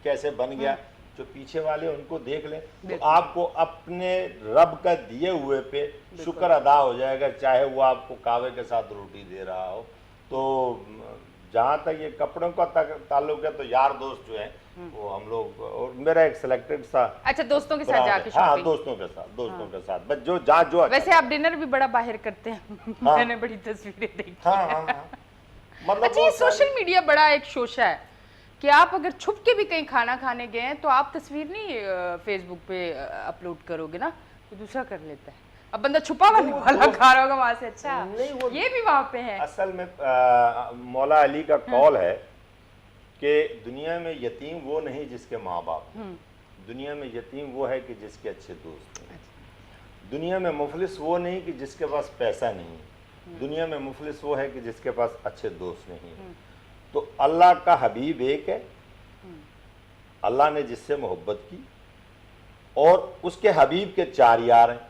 कैसे बन गया, जो पीछे वाले उनको देख लें तो आपको अपने रब का दिए हुए पे शुक्र अदा हो जाएगा, चाहे वो आपको कावे के साथ रोटी दे रहा हो। तो जहाँ तक ये कपड़ों का ताल्लुक है तो यार दोस्त जो है वो हम लोग, और मेरा एक सिलेक्टेड सा। अच्छा, दोस्तों के साथ जाके हाँ, शॉपिंग? दोस्तों के साथ बस जो जहाँ जो अच्छा वैसे आप डिनर भी बड़ा बाहर करते हैं। मैंने बड़ी तस्वीरें देखी। हाँ। मतलब अच्छा, ये सोशल मीडिया बड़ा एक शोशा है कि आप अगर छुप के भी कहीं खाना खाने गए हैं तो आप तस्वीर नहीं फेसबुक पे अपलोड करोगे ना, कोई दूसरा कर लेता है। अब बंदा छुपा वाला खा रहा होगा वहां से। अच्छा, ये भी वहां पे है। असल में मौला अली का कौल है कि दुनिया में यतीम वो नहीं जिसके माँ बाप, दुनिया में यतीम वो है कि जिसके अच्छे दोस्त हैं। दुनिया में मुफलिस वो नहीं कि जिसके पास पैसा नहीं, दुनिया में मुफलिस वो है कि जिसके पास अच्छे दोस्त नहीं। तो अल्लाह का हबीब एक है, अल्लाह ने जिससे मोहब्बत की, और उसके हबीब के 4 यार हैं।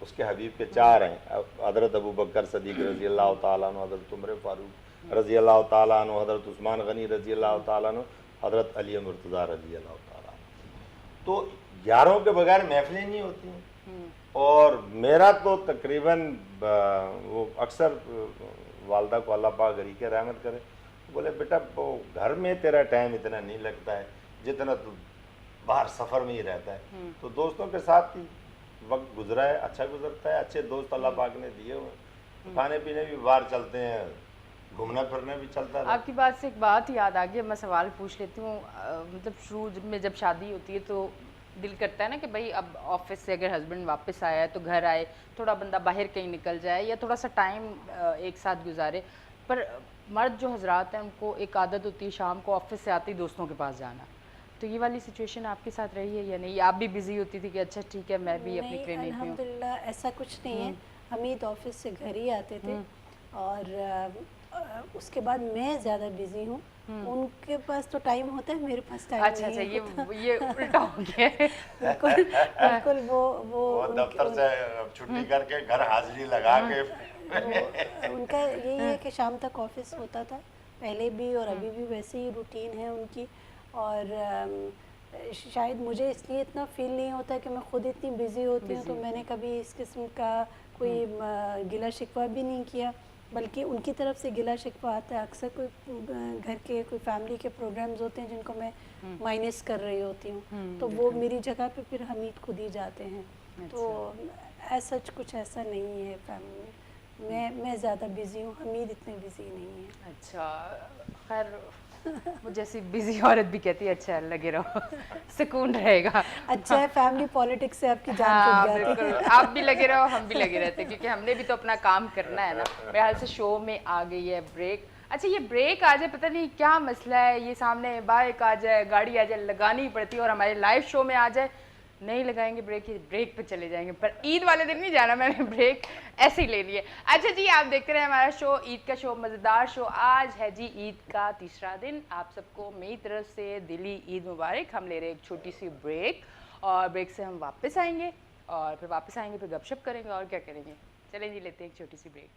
उसके हबीब के 4 हैं, हज़रत अबू बकर सदीक रज़ी अल्लाह ताला अन्हु, हज़रत उमर फारूक रज़ी अल्लाह ताला अन्हु, हज़रत उस्मान गनी रज़ी अल्लाह ताला अन्हु, हज़रत अली मुर्तज़ा रज़ी अल्लाह ताला अन्हु। तो यारों के बगैर महफिलें नहीं होती हैं। और मेरा तो तकरीबन वो अक्सर वालदा को अल्लाह पाक गरी के रहमत करे, बोले बेटा वो घर में तेरा टाइम इतना नहीं लगता है जितना तू बाहर सफ़र में ही रहता है। तो दोस्तों के साथ ही वक्त गुजरा है, अच्छा गुजरता है। अच्छे दोस्त अल्लाह पाक ने दिए हुए, खाने पीने भी बाहर चलते हैं, घूमना फिरना भी चलता है। आपकी बात से एक बात याद आ गई, मैं सवाल पूछ लेती हूँ। मतलब शुरू में जब शादी होती है तो दिल करता है ना कि भाई अब ऑफिस से अगर हस्बैंड वापस आया है तो घर आए, थोड़ा बंदा बाहर कहीं निकल जाए या थोड़ा सा टाइम एक साथ गुजारे। पर मर्द जो हजरात हैं उनको एक आदत होती है शाम को ऑफिस से आते ही दोस्तों के पास जाना। तो ये वाली सिचुएशन आपके साथ रही है या नहीं? आप भी बिजी होती थी कि अच्छा ठीक है मैं भी अपनी क्लिनिक में हूँ? अल्हम्दुलिल्लाह ऐसा कुछ नहीं है। हमीद ऑफिस से घर ही आते थे और उसके बाद मैं ज़्यादा बिजी हूँ। उनके पास तो टाइम होता है, मेरे पास टाइम अच्छा नहीं अच्छा, ये उल्टा हो गया है। बिल्कुल बिल्कुल। वो दफ्तर से छुट्टी करके घर हाजिरी लगा के उनका यही है कि शाम तक ऑफिस होता था पहले भी और अभी भी वैसे ही रूटीन है उनकी। और शायद मुझे इसलिए इतना फील नहीं होता कि मैं खुद इतनी बिजी होती हूँ, तो मैंने कभी इस किस्म का कोई गिला शिकवा भी नहीं किया, बल्कि उनकी तरफ से गिला शिकवा आता है। अक्सर कोई घर के कोई फैमिली के प्रोग्राम्स होते हैं जिनको मैं माइनस कर रही होती हूँ, तो वो मेरी जगह पे फिर हमीद खुद ही जाते हैं। तो ऐसा कुछ ऐसा नहीं है फैमिली में। मैं ज़्यादा बिजी हूँ, हमीद इतने बिजी नहीं है। अच्छा, खैर वो जैसी बिजी औरत भी कहती है अच्छा लगे रहो, सुकून रहेगा। अच्छा है, फैमिली पॉलिटिक्स से आपकी जान हाँ, छूट जाती है। बिल्कुल, आप भी लगे रहो हम भी लगे रहते हैं, क्योंकि हमने भी तो अपना काम करना है ना। मेरे हाल से शो में आ गई है ब्रेक। अच्छा, ये ब्रेक आ जाए पता नहीं क्या मसला है, ये सामने बाइक आ जाए, गाड़ी आ जाए, लगानी पड़ती है, और हमारे लाइव शो में आ जाए नहीं लगाएंगे ब्रेक, ये ब्रेक पे चले जाएंगे। पर ईद वाले दिन नहीं जाना, मैंने ब्रेक ऐसे ही ले लिए। अच्छा जी, आप देखते रहे हमारा शो, ईद का शो, मज़ेदार शो। आज है जी ईद का तीसरा दिन। आप सबको मेरी तरफ से दिली ईद मुबारक। हम ले रहे हैं एक छोटी सी ब्रेक, और ब्रेक से हम वापस आएंगे, और फिर वापस आएंगे फिर गपशप करेंगे और क्या करेंगे। चलें जी, लेते हैं एक छोटी सी ब्रेक।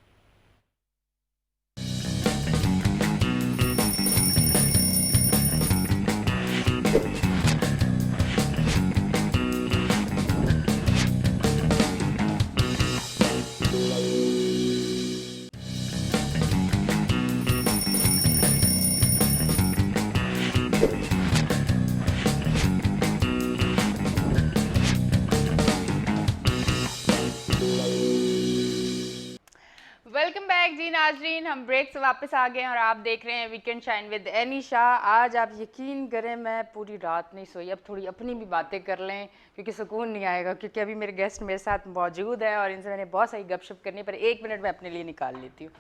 वेलकम बैक जी नाजरीन, हम ब्रेक से वापस आ गए हैं और आप देख रहे हैं weekend shine with any Shah. आज आप यकीन करें मैं पूरी रात नहीं सोई। अब थोड़ी अपनी भी बातें कर लें क्योंकि सुकून नहीं आएगा, क्योंकि अभी मेरे गेस्ट मेरे साथ मौजूद है और इनसे मैंने बहुत सारी गपशप करनी, पर 1 मिनट मैं अपने लिए निकाल लेती हूँ।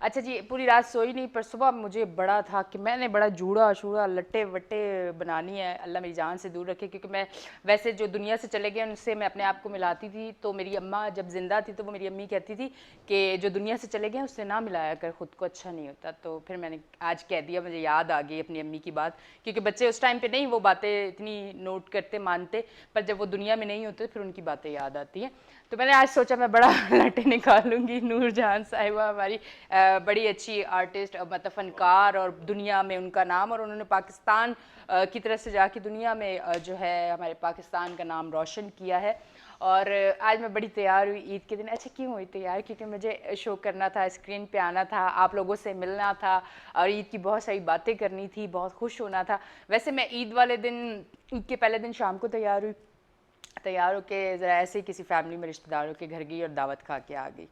अच्छा जी, पूरी रात सोई नहीं, पर सुबह मुझे बड़ा था कि मैंने बड़ा जूड़ा शूड़ा लट्टे वट्टे बनानी है, अल्लाह मेरी जान से दूर रखे। क्योंकि मैं वैसे जो दुनिया से चले गए उनसे मैं अपने आप को मिलाती थी। तो मेरी अम्मा जब ज़िंदा थी तो वो मेरी अम्मी कहती थी कि जो दुनिया से चले गए उससे ना मिलाया कर, ख़ुद को अच्छा नहीं होता। तो फिर मैंने आज कह दिया, मुझे याद आ गई अपनी अम्मी की बात, क्योंकि बच्चे उस टाइम पर नहीं वो बातें इतनी नोट करते मानते, पर जब वो दुनिया में नहीं होते फिर उनकी बातें याद आती हैं। तो मैंने आज सोचा मैं बड़ा लट्टे निकालूंगी। नूर जहान साहिबा हमारी बड़ी अच्छी आर्टिस्ट, मतलब फ़नकार, और दुनिया में उनका नाम, और उन्होंने पाकिस्तान की तरफ से जाके दुनिया में जो है हमारे पाकिस्तान का नाम रोशन किया है। और आज मैं बड़ी तैयार हुई ईद के दिन। अच्छा क्यों हुई तैयार? क्योंकि मुझे शो करना था, स्क्रीन पे आना था, आप लोगों से मिलना था और ईद की बहुत सारी बातें करनी थी, बहुत खुश होना था। वैसे मैं ईद वाले दिन, ईद के पहले दिन शाम को तैयार हुई, तैयार होके ज़रा ऐसे ही किसी फैमिली में रिश्तेदारों के घर गई और दावत खा के आ गई।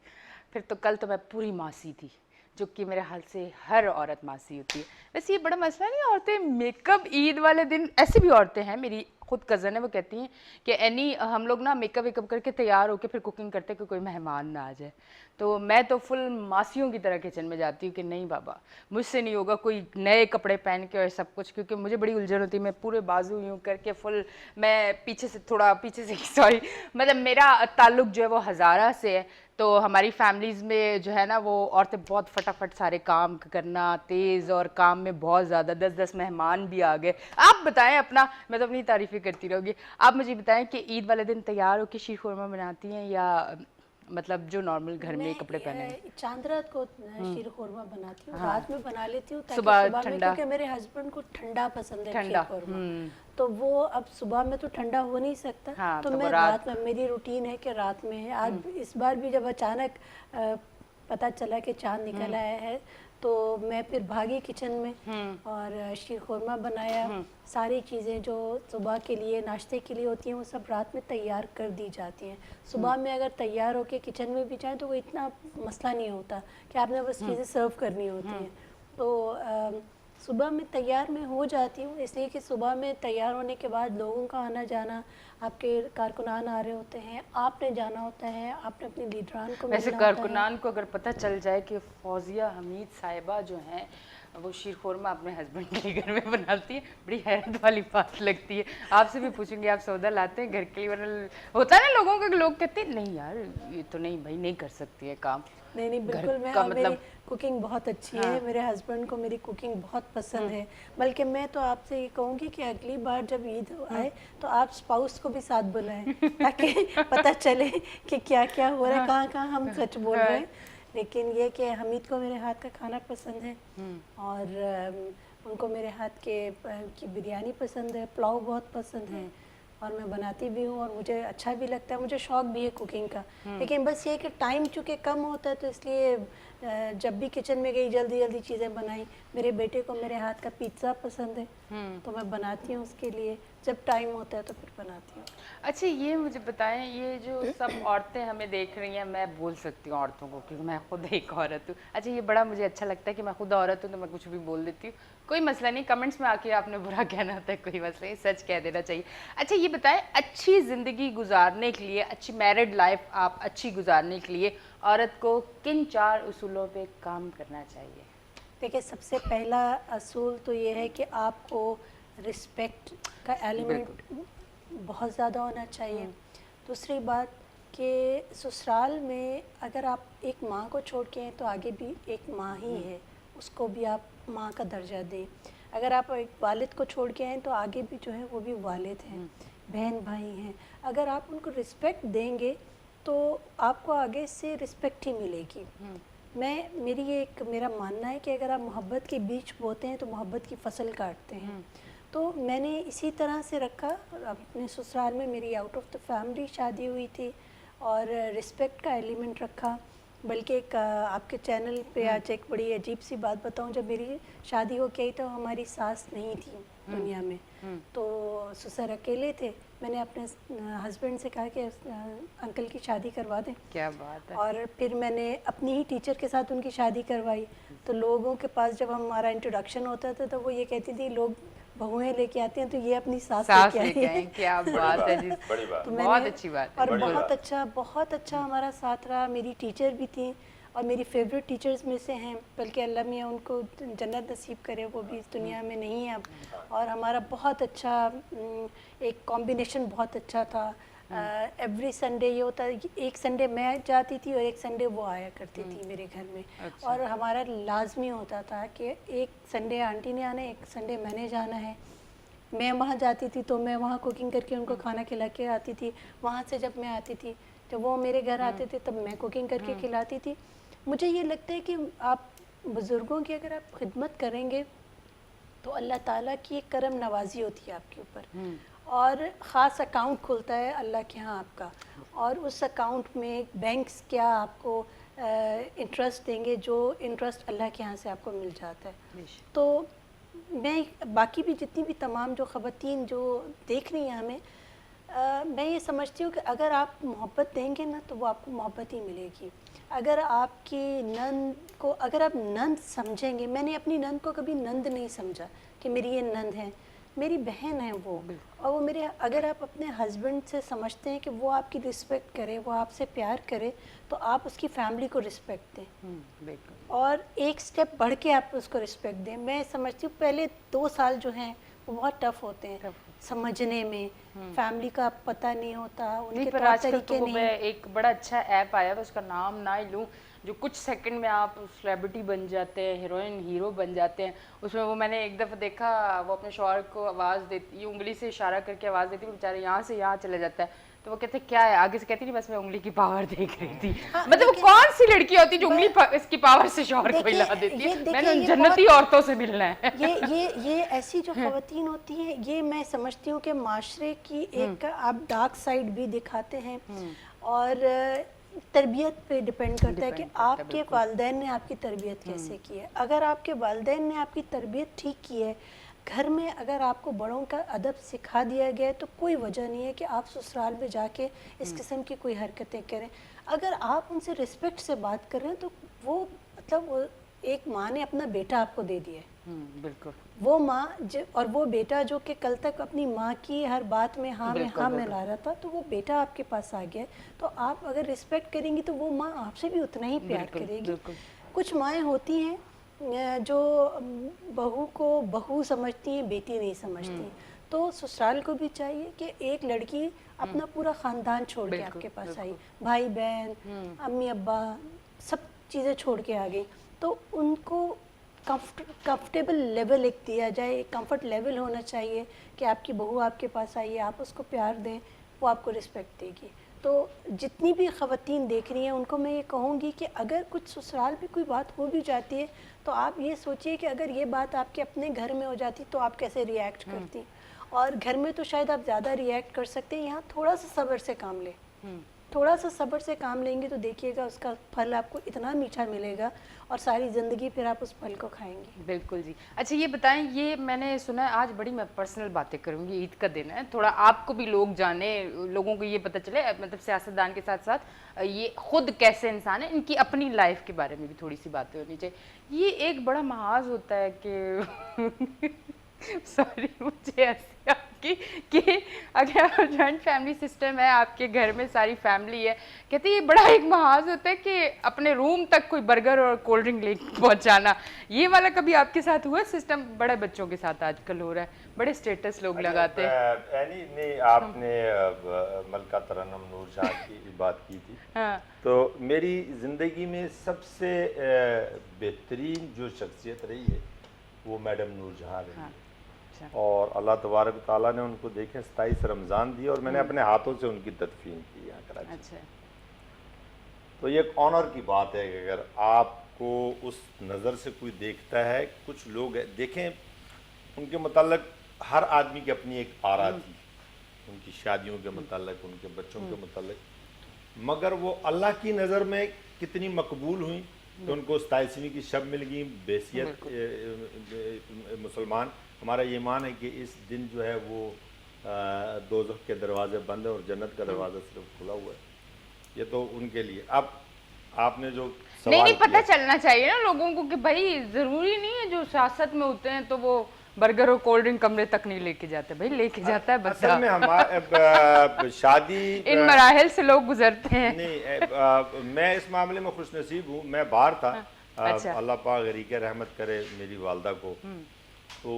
फिर तो कल तो मैं पूरी मासी थी, जो कि मेरे हाल से हर औरत मासी होती है। वैसे ये बड़ा मसला नहीं, औरतें मेकअप ईद वाले दिन, ऐसे भी औरतें हैं, मेरी खुद कज़न है, वो कहती हैं कि एनी हम लोग ना मेकअप वेकअप करके तैयार होकर फिर कुकिंग करते कि कोई मेहमान ना आ जाए। तो मैं तो फुल मासियों की तरह किचन में जाती हूँ कि नहीं बाबा मुझसे नहीं होगा कोई नए कपड़े पहन के और सब कुछ, क्योंकि मुझे बड़ी उलझन होती है। मैं पूरे बाजू यूँ करके फुल, मैं पीछे से थोड़ा पीछे से सॉरी मतलब मेरा ताल्लुक़ जो है वो हज़ारा से है। तो हमारी फैमिलीज़ में जो है ना वो औरतें बहुत फटाफट सारे काम करना तेज़, और काम में बहुत ज़्यादा, 10-10 मेहमान भी आ गए। आप बताएं अपना, मैं तो अपनी तारीफ़ें करती रहूँगी। आप मुझे बताएं कि ईद वाले दिन तैयार होकर शीर खुरमा बनाती हैं या मतलब जो नॉर्मल घर में कपड़े पहने? चांद रात को शीर खुरमा बनाती हूँ, हाँ। रात में बना लेती हूँ ताकि सुबह सुबह में, ठंडा। क्योंकि मेरे हस्बैंड को ठंडा पसंद है ठंडा। शीर खुरमा, तो वो अब सुबह में तो ठंडा हो नहीं सकता। हाँ, तो तो वो मैं रात रात में, मेरी रूटीन है कि रात में है। आज इस बार भी जब अचानक पता चला कि चांद निकल आया है तो मैं फिर भागी किचन में और शीर खुरमा बनाया। सारी चीज़ें जो सुबह के लिए नाश्ते के लिए होती हैं वो सब रात में तैयार कर दी जाती हैं। सुबह में अगर तैयार होके किचन में भी जाएं तो वो इतना मसला नहीं होता कि आपने बस चीज़ें सर्व करनी होती हैं। तो सुबह में तैयार मैं हो जाती हूँ, इसलिए कि सुबह में तैयार होने के बाद लोगों का आना जाना, आपके कारकुनान आ रहे होते हैं, आपने जाना होता है, आपने अपने लीडरान को वैसे मिलना होता है। कारकुनान को अगर पता चल जाए कि फौजिया हमीद साहिबा जो हैं वो शीर खुरमा अपने हस्बैंड के लिए घर में बनाती है, बड़ी हैरत वाली बात लगती है। आपसे भी पूछूंगी आप सौदा लाते हैं घर के लिए? वरना होता है ना लोगों का, लोग कहते हैं नहीं यार ये तो नहीं भाई नहीं कर सकती है काम। नहीं बिल्कुल, मैं का मेरी मतलब कुकिंग बहुत अच्छी है, मेरे हस्बैंड को मेरी कुकिंग बहुत पसंद है। बल्कि मैं तो आपसे ये कहूँगी कि अगली बार जब ईद आए तो आप स्पाउस को भी साथ बुलाएं ताकि पता चले कि क्या क्या हो रहा है, कहाँ कहाँ हम सच बोल रहे हैं। लेकिन ये कि हमीद को मेरे हाथ का खाना पसंद है और उनको मेरे हाथ की बिरयानी पसंद है, पुलाव बहुत पसंद है और मैं बनाती भी हूँ और मुझे अच्छा भी लगता है, मुझे शौक भी है कुकिंग का। लेकिन बस ये कि टाइम चूँकि कम होता है तो इसलिए जब भी किचन में गई जल्दी जल्दी चीज़ें बनाई। मेरे बेटे को मेरे हाथ का पिज़्ज़ा पसंद है तो मैं बनाती हूँ उसके लिए, जब टाइम होता है तो फिर बनाती हूँ। अच्छा ये मुझे बताएं, ये जो सब औरतें हमें देख रही हैं, मैं बोल सकती हूँ औरतों को क्योंकि मैं खुद एक औरत हूँ। अच्छा ये बड़ा मुझे अच्छा लगता है कि मैं खुद औरत हूँ तो मैं कुछ भी बोल देती हूँ, कोई मसला नहीं। कमेंट्स में आके आपने बुरा कहना होता है, कोई मसला नहीं, सच कह देना चाहिए। अच्छा ये बताएं, अच्छी ज़िंदगी गुजारने के लिए, अच्छी मैरिड लाइफ आप अच्छी गुजारने के लिए औरत को किन 4 उसूलों पे काम करना चाहिए? देखिए सबसे पहला असूल तो ये है कि आपको रिस्पेक्ट का एलिमेंट बहुत ज़्यादा होना चाहिए। दूसरी बात कि ससुराल में अगर आप एक माँ को छोड़ के हैं तो आगे भी एक माँ ही है, उसको भी आप माँ का दर्जा दें। अगर आप एक वालिद को छोड़ के हैं तो आगे भी जो है वो भी वालिद हैं, बहन भाई हैं। अगर आप उनको रिस्पेक्ट देंगे तो आपको आगे से रिस्पेक्ट ही मिलेगी। मेरा मानना है कि अगर आप मोहब्बत के बीज बोते हैं तो मोहब्बत की फसल काटते हैं। تو میں نے اسی طرح سے رکھا. اپنے سسرال میں میری آؤٹ آف دا فیملی شادی ہوئی تھی اور رسپیکٹ کا ایلیمنٹ رکھا. بلکہ ایک آپ کے چینل پہ آج ایک بڑی عجیب سی بات بتاؤں, جب میری شادی ہو کے آئی تو ہماری ساس نہیں تھی دنیا میں, تو سسر اکیلے تھے. میں نے اپنے ہسبینڈ سے کہا کہ انکل کی شادی کروا دیں. کیا بات ہے. اور پھر میں نے اپنی ہی ٹیچر کے ساتھ ان کی شادی کروائی. تو لوگوں کے پاس جب ہمارا انٹروڈکشن ہوتا تھا تو وہ یہ کہتی تھی لوگ بہویں لے کے آتے ہیں تو یہ اپنی ساس لے کے آئی ہے. کیا بات ہے جی, بڑی بات. بہت اچھی بات ہے. اور بہت اچھا ہمارا ساتھ رہا. میری ٹیچر بھی تھیں اور میری فیوریٹ ٹیچرز میں سے ہیں, بلکہ اللہ میاں ان کو جنت نصیب کرے, وہ بھی اس دنیا میں نہیں ہیں اب. اور ہمارا بہت اچھا ایک کمبینیشن بہت اچھا تھا. ایوری سنڈے یہ ہوتا ہے کہ ایک سنڈے میں جاتی تھی اور ایک سنڈے وہ آیا کرتی تھی میرے گھر میں. اور ہمارا لازمی ہوتا تھا کہ ایک سنڈے آنٹی نے آنا ہے, ایک سنڈے میں نے جانا ہے. میں وہاں جاتی تھی تو میں وہاں کوکنگ کر کے ان کو کھانا کھلا کے آتی تھی. وہاں سے جب میں آتی تھی تو وہ میرے گھر آتے تھے تب میں کوکنگ کر کے کھلاتی تھی. مجھے یہ لگتا ہے کہ آپ بزرگوں کی اگر آپ خدمت کریں گے تو اللہ تعالیٰ کی ایک کرم نوازی ہوتی ہے آپ کے اوپر, اور خاص اکاؤنٹ کھلتا ہے اللہ کے ہاں آپ کا, اور اس اکاؤنٹ میں بینکس کیا آپ کو انٹرسٹ دیں گے جو انٹرسٹ اللہ کے ہاں سے آپ کو مل جاتا ہے. تو میں باقی بھی جتنی بھی تمام جو خواتین جو دیکھ رہی ہیں ہمیں, میں یہ سمجھتی ہوں کہ اگر آپ محبت دیں گے نا تو وہ آپ کو محبت ہی ملے گی. اگر آپ کی نند کو اگر آپ نند سمجھیں گے, میں نے اپنی نند کو کبھی نند نہیں سمجھا کہ میری یہ نند ہے, میری بہن ہے وہ. اور وہ میرے, اگر آپ اپنے ہسبینڈ سے سمجھتے ہیں کہ وہ آپ کی رسپیکٹ کرے, وہ آپ سے پیار کرے, تو آپ اس کی فیملی کو رسپیکٹ دیں اور ایک سٹیپ بڑھ کے آپ اس کو رسپیکٹ دیں. میں سمجھتی ہوں پہلے 2 سال جو ہیں وہ بہت ٹف ہوتے ہیں سمجھنے میں, فیملی کا پتہ نہیں ہوتا, ان کے طور طریقے نہیں. ایک بڑا اچھا ایپ آیا ہے, اس کا نام نہ لوں, جو کچھ سیکنڈ میں آپ سیلیبریٹی بن جاتے ہیں, ہیروئن ہیرو بن جاتے ہیں. اس میں وہ میں نے ایک دفعہ دیکھا, وہ اپنے شوہر کو آواز دیتی, انگلی سے اشارہ کر کے آواز دیتی, وہ بیچارے یہاں سے یہاں چلا جاتا ہے. تو وہ کہتے ہیں کیا ہے, آگے سے کہتی نہیں بس میں انگلی کی پاور دیکھ رہی تھی. مطلب وہ کون سی لڑکی ہوتی جو انگلی اس کی پاور سے شوہر کو ہلا دیتی ہے. میں نے جنتی عورتوں سے ملنا ہے. یہ ایسی جو خواتین ہوتی ہیں, یہ میں سمجھتی ہوں کہ معاشرے کی ایک آپ ڈارک سائڈ بھی دکھاتے ہیں. اور تربیت پہ ڈپینڈ کرتا ہے کہ آپ کے والدین نے آپ کی تربیت کیسے کی ہے. اگر آپ کے والدین نے آپ کی تربیت ٹھیک کی ہے, گھر میں اگر آپ کو بڑوں کا ادب سکھا دیا گیا ہے, تو کوئی وجہ نہیں ہے کہ آپ سسرال میں جا کے اس قسم کی کوئی حرکتیں کریں. اگر آپ ان سے رسپیکٹ سے بات کر رہے ہیں تو وہ مطلب ایک ماں نے اپنا بیٹا آپ کو دے دیا ہے. بالکل. وہ ماں اور وہ بیٹا جو کہ کل تک اپنی ماں کی ہر بات میں ہاں میں ہاں میں لا رہا تھا, تو وہ بیٹا آپ کے پاس آ گیا ہے. تو آپ اگر رسپیکٹ کریں گی تو وہ ماں آپ سے بھی اتنا ہی پیار کرے گی. کچھ مائیں ہوتی ہیں جو بہو کو بہو سمجھتی ہیں, بیٹی نہیں سمجھتی. تو سسرال کو بھی چاہیے کہ ایک لڑکی اپنا پورا خاندان چھوڑ کے آپ کے پاس آئی, بھائی بہن, امی ابا, سب چیزیں چھوڑ کے آ گئی, تو ان کو کمفرٹیبل لیول ایک دیا جائے. ایک کمفرٹ لیول ہونا چاہیے کہ آپ کی بہو آپ کے پاس آئی ہے, آپ اس کو پیار دیں, وہ آپ کو رسپیکٹ دے گی. تو جتنی بھی خواتین دیکھ رہی ہیں ان کو میں یہ کہوں گی کہ اگر کچھ سسرال بھی کوئی بات ہو بھی جاتی ہے تو آپ یہ سوچئے کہ اگر یہ بات آپ کے اپنے گھر میں ہو جاتی تو آپ کیسے ری ایکٹ کرتی. اور گھر میں تو شاید آپ زیادہ ری ایکٹ کر سکتے ہیں, یہاں تھوڑا سا صبر سے کام لیں. تھوڑا سا صبر سے کام لیں گے تو دیکھیے گا اس کا پھل آپ کو اتنا میٹھا ملے گا, اور ساری زندگی پھر آپ اس پھل کو کھائیں گے. بالکل جی. اچھا یہ بتائیں, یہ میں نے سنا ہے آج بڑی میں پرسنل باتیں کروں گی, عید کا دن ہے, تھوڑا آپ کو بھی لوگ جانیں, لوگوں کو یہ پتہ چلے, مطلب سیاستدان کے ساتھ ساتھ یہ خود کیسے انسان ہے, ان کی اپنی لائف کے بارے میں بھی تھوڑی سی باتیں ہونی چاہیے. یہ ایک بڑا محاذ ہوتا ہے کہ سوری مجھے ایسی آپ کی کہ اگر جوائنٹ فیملی سسٹم ہے, آپ کے گھر میں ساری فیملی ہے, کہتے ہیں یہ بڑا ایک محاذ ہوتا ہے کہ اپنے روم تک کوئی برگر اور کولڈ ڈرنک لے پہنچانا. یہ والا کبھی آپ کے ساتھ ہوا سسٹم؟ بڑے بچوں کے ساتھ آج کل ہو رہا ہے, بڑے اسٹیٹس لوگ لگاتے ہیں. نہیں, آپ نے ملکہ ترنم نور جہاں کی بات کی تھی, تو میری زندگی میں سب سے بہترین جو شخصیت رہی ہے وہ میڈم نور جہاں رہی ہے. اور اللہ تبارک تعالیٰ نے ان کو دیکھیں 27 رمضان دی, اور میں نے اپنے ہاتھوں سے ان کی تدفین کی یہاں کراچی. تو یہ ایک آنر کی بات ہے کہ اگر آپ کو اس نظر سے کوئی دیکھتا ہے, کچھ لوگ دیکھیں ان کے متعلق ہر آدمی کی اپنی ایک آرا تھی ان کی شادیوں کے متعلق، ان کے بچوں کے متعلق، مگر وہ اللہ کی نظر میں کتنی مقبول ہوئیں کہ ان کو 27ویں کی شب مل گئی بحیثیت مسلمان۔ ہمارا یہ ایمان ہے کہ اس دن جو ہے وہ دوزخ کے دروازے بند ہیں اور جنت کا دروازہ صرف کھلا ہوا ہے۔ یہ تو ان کے لیے۔ اب آپ نے جو سوال نہیں پتہ کیا، چلنا چاہیے نا لوگوں کو کہ بھائی ضروری نہیں ہے جو سیاست میں ہوتے ہیں تو وہ برگر اور کولڈ ڈرنک کمرے تک نہیں لے کے جاتے، بھائی لے کے جاتا ہے اصل بندہ، میں ہمارا شادی ان مراحل سے لوگ گزرتے ہیں۔ نہیں، میں اس معاملے میں خوش نصیب ہوں، میں باہر تھا، اچھا۔ اللہ پاک غریق رحمت کرے میری والدہ کو، تو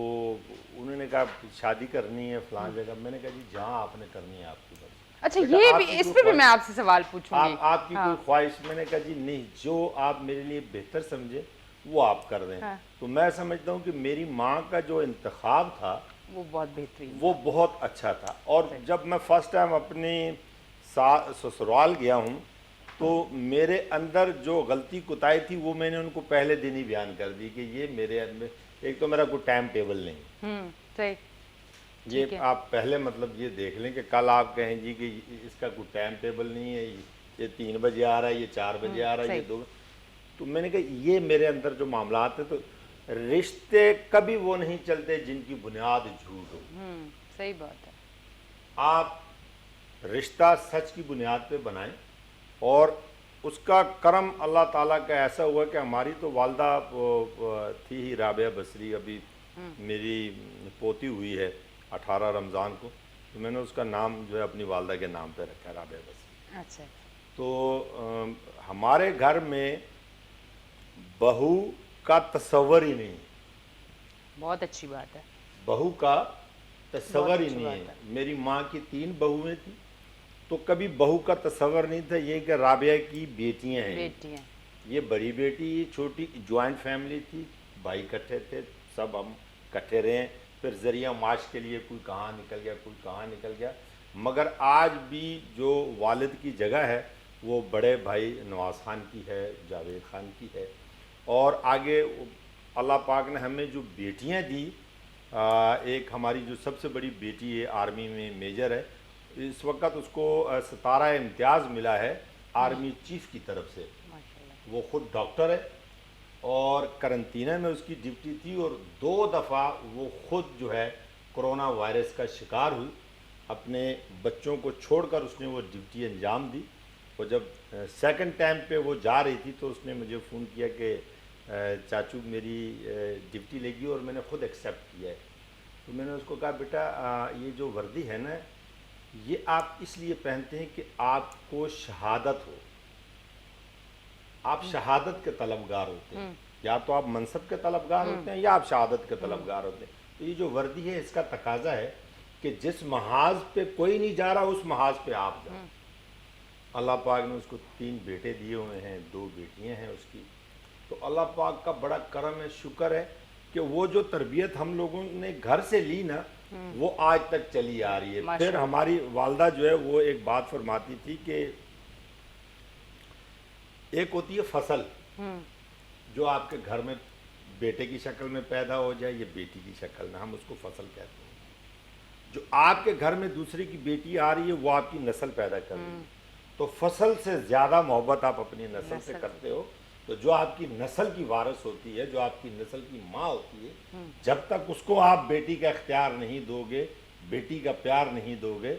انہوں نے کہا شادی کرنی ہے فلاں جگہ، میں نے کہا جی جہاں آپ نے کرنی ہے آپ کی بات۔ اچھا یہ بھی، اس پہ بھی میں آپ سے سوال پوچھوں گی۔ آپ کی کوئی خواہش؟ میں نے کہا جی نہیں، جو آپ میرے لیے بہتر سمجھے وہ آپ کر دیں۔ تو میں سمجھتا ہوں کہ میری ماں کا جو انتخاب تھا وہ بہت بہترین، وہ بہت اچھا تھا۔ اور جب میں فرسٹ ٹائم اپنی سسرال گیا ہوں تو میرے اندر جو غلطی کوتاہی تھی وہ میں نے ان کو پہلے دن ہی بیان کر دی کہ یہ میرے اندر، ایک تو میرا کوئی ٹائم ٹیبل نہیں، صحیح، یہ آپ پہلے مطلب یہ دیکھ لیں کہ کل آپ کہیں جی کہ اس کا کوئی ٹائم ٹیبل نہیں ہے، یہ 3 بجے آ رہا ہے، یہ 4 بجے آ رہا ہے، یہ 2، تو میں نے کہا یہ میرے اندر جو معاملات ہیں، تو رشتے کبھی وہ نہیں چلتے جن کی بنیاد جھوٹ ہو۔ صحیح بات ہے۔ آپ رشتہ سچ کی بنیاد پہ بنائیں، اور اس کا کرم اللہ تعالیٰ کا ایسا ہوا کہ ہماری تو والدہ تھی ہی رابعہ بصری، ابھی میری پوتی ہوئی ہے 18 رمضان کو، تو میں نے اس کا نام جو ہے اپنی والدہ کے نام پہ رکھا ہے، رابعہ بصری۔ اچھا، تو ہمارے گھر میں بہو کا تصور ہی نہیں، بہت اچھی بات ہے، بہو کا تصور ہی نہیں ہے۔ میری ماں کی 3 بہویں تھیں، تو کبھی بہو کا تصور نہیں تھا، یہ کہ رابعہ کی بیٹیاں ہیں، بیٹیاں، یہ بڑی بیٹی، یہ چھوٹی، جوائنٹ فیملی تھی، بھائی کٹھے تھے، سب ہم کٹھے رہے، پھر ذریعہ معاش کے لیے کوئی کہاں نکل گیا، کوئی کہاں نکل گیا، مگر آج بھی جو والد کی جگہ ہے وہ بڑے بھائی نواز خان کی ہے، جاوید خان کی ہے، اور آگے اللہ پاک نے ہمیں جو بیٹیاں دی، ایک ہماری جو سب سے بڑی بیٹی ہے آرمی میں میجر ہے، اس وقت اس کو ستارہ امتیاز ملا ہے آرمی چیف کی طرف سے، وہ خود ڈاکٹر ہے، اور کرنٹینہ میں اس کی ڈیوٹی تھی، اور 2 دفعہ وہ خود جو ہے کرونا وائرس کا شکار ہوئی، اپنے بچوں کو چھوڑ کر اس نے وہ ڈیوٹی انجام دی، اور جب سیکنڈ ٹائم پہ وہ جا رہی تھی تو اس نے مجھے فون کیا کہ چاچو میری ڈیوٹی لگی اور میں نے خود ایکسیپٹ کیا ہے۔ تو میں نے اس کو کہا بیٹا یہ جو وردی ہے نا، یہ آپ اس لیے پہنتے ہیں کہ آپ کو شہادت ہو، آپ شہادت کے طلبگار ہوتے ہیں، یا تو آپ منصب کے طلبگار ہوتے ہیں یا آپ شہادت کے طلبگار ہوتے ہیں۔ تو یہ جو وردی ہے اس کا تقاضا ہے کہ جس محاذ پہ کوئی نہیں جا رہا اس محاذ پہ آپ جائیں۔ اللہ پاک نے اس کو 3 بیٹے دیے ہوئے ہیں، 2 بیٹیاں ہیں اس کی، تو اللہ پاک کا بڑا کرم ہے، شکر ہے کہ وہ جو تربیت ہم لوگوں نے گھر سے لی نا وہ آج تک چلی آ رہی ہے۔ پھر ہماری والدہ جو ہے وہ ایک بات فرماتی تھی کہ ایک ہوتی ہے فصل جو آپ کے گھر میں بیٹے کی شکل میں پیدا ہو جائے یا بیٹی کی شکل میں، ہم اس کو فصل کہتے ہیں۔ جو آپ کے گھر میں دوسرے کی بیٹی آ رہی ہے وہ آپ کی نسل پیدا کر رہی ہے، تو فصل سے زیادہ محبت آپ اپنی نسل سے کرتے ہو، تو جو آپ کی نسل کی وارث ہوتی ہے، جو آپ کی نسل کی ماں ہوتی ہے، جب تک اس کو آپ بیٹی کا اختیار نہیں دو گے، بیٹی کا پیار نہیں دو گے،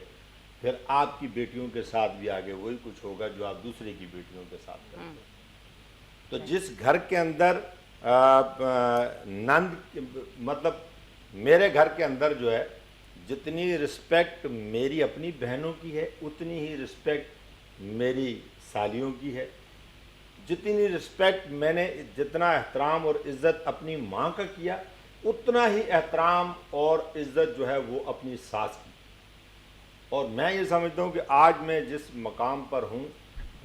پھر آپ کی بیٹیوں کے ساتھ بھی آگے وہی کچھ ہوگا جو آپ دوسرے کی بیٹیوں کے ساتھ کرتے ہیں۔ تو جس گھر کے اندر نند، مطلب میرے گھر کے اندر جو ہے جتنی رسپیکٹ میری اپنی بہنوں کی ہے اتنی ہی رسپیکٹ میری سالیوں کی ہے، جتنی رسپیکٹ میں نے، جتنا احترام اور عزت اپنی ماں کا کیا اتنا ہی احترام اور عزت جو ہے وہ اپنی ساس کی۔ اور میں یہ سمجھتا ہوں کہ آج میں جس مقام پر ہوں،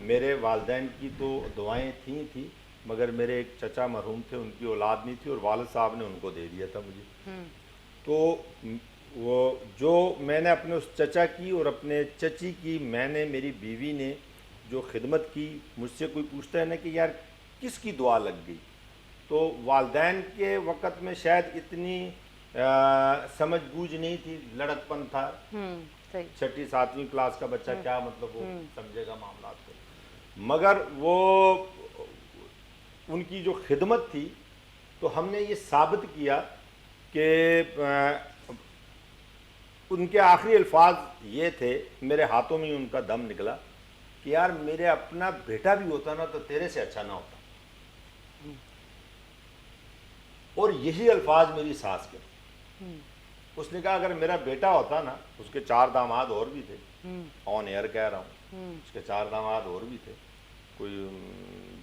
میرے والدین کی تو دعائیں تھیں مگر میرے ایک چچا مرحوم تھے، ان کی اولاد نہیں تھی اور والد صاحب نے ان کو دے دیا تھا مجھے، تو وہ جو میں نے اپنے اس چچا کی اور اپنے چچی کی، میں نے، میری بیوی نے جو خدمت کی، مجھ سے کوئی پوچھتا ہے نا کہ یار کس کی دعا لگ گئی، تو والدین کے وقت میں شاید اتنی समझ बूझ नहीं थी, लड़कपन था। सही। 6ठी 7वीं क्लास का बच्चा क्या मतलब वो समझेगा मामला को। मगर वो उनकी जो खिदमत थी, तो हमने ये साबित किया कि उनके आखिरी अल्फाज ये थे, मेरे हाथों में ही उनका दम निकला कि यार मेरे अपना बेटा भी होता ना तो तेरे से अच्छा ना होता। और यही अल्फाज मेरी सास के। उसने कहा अगर मेरा बेटा होता ना, उसके 4 दामाद और भी थे, ऑन एयर कह रहा हूँ, उसके 4 दामाद और भी थे, कोई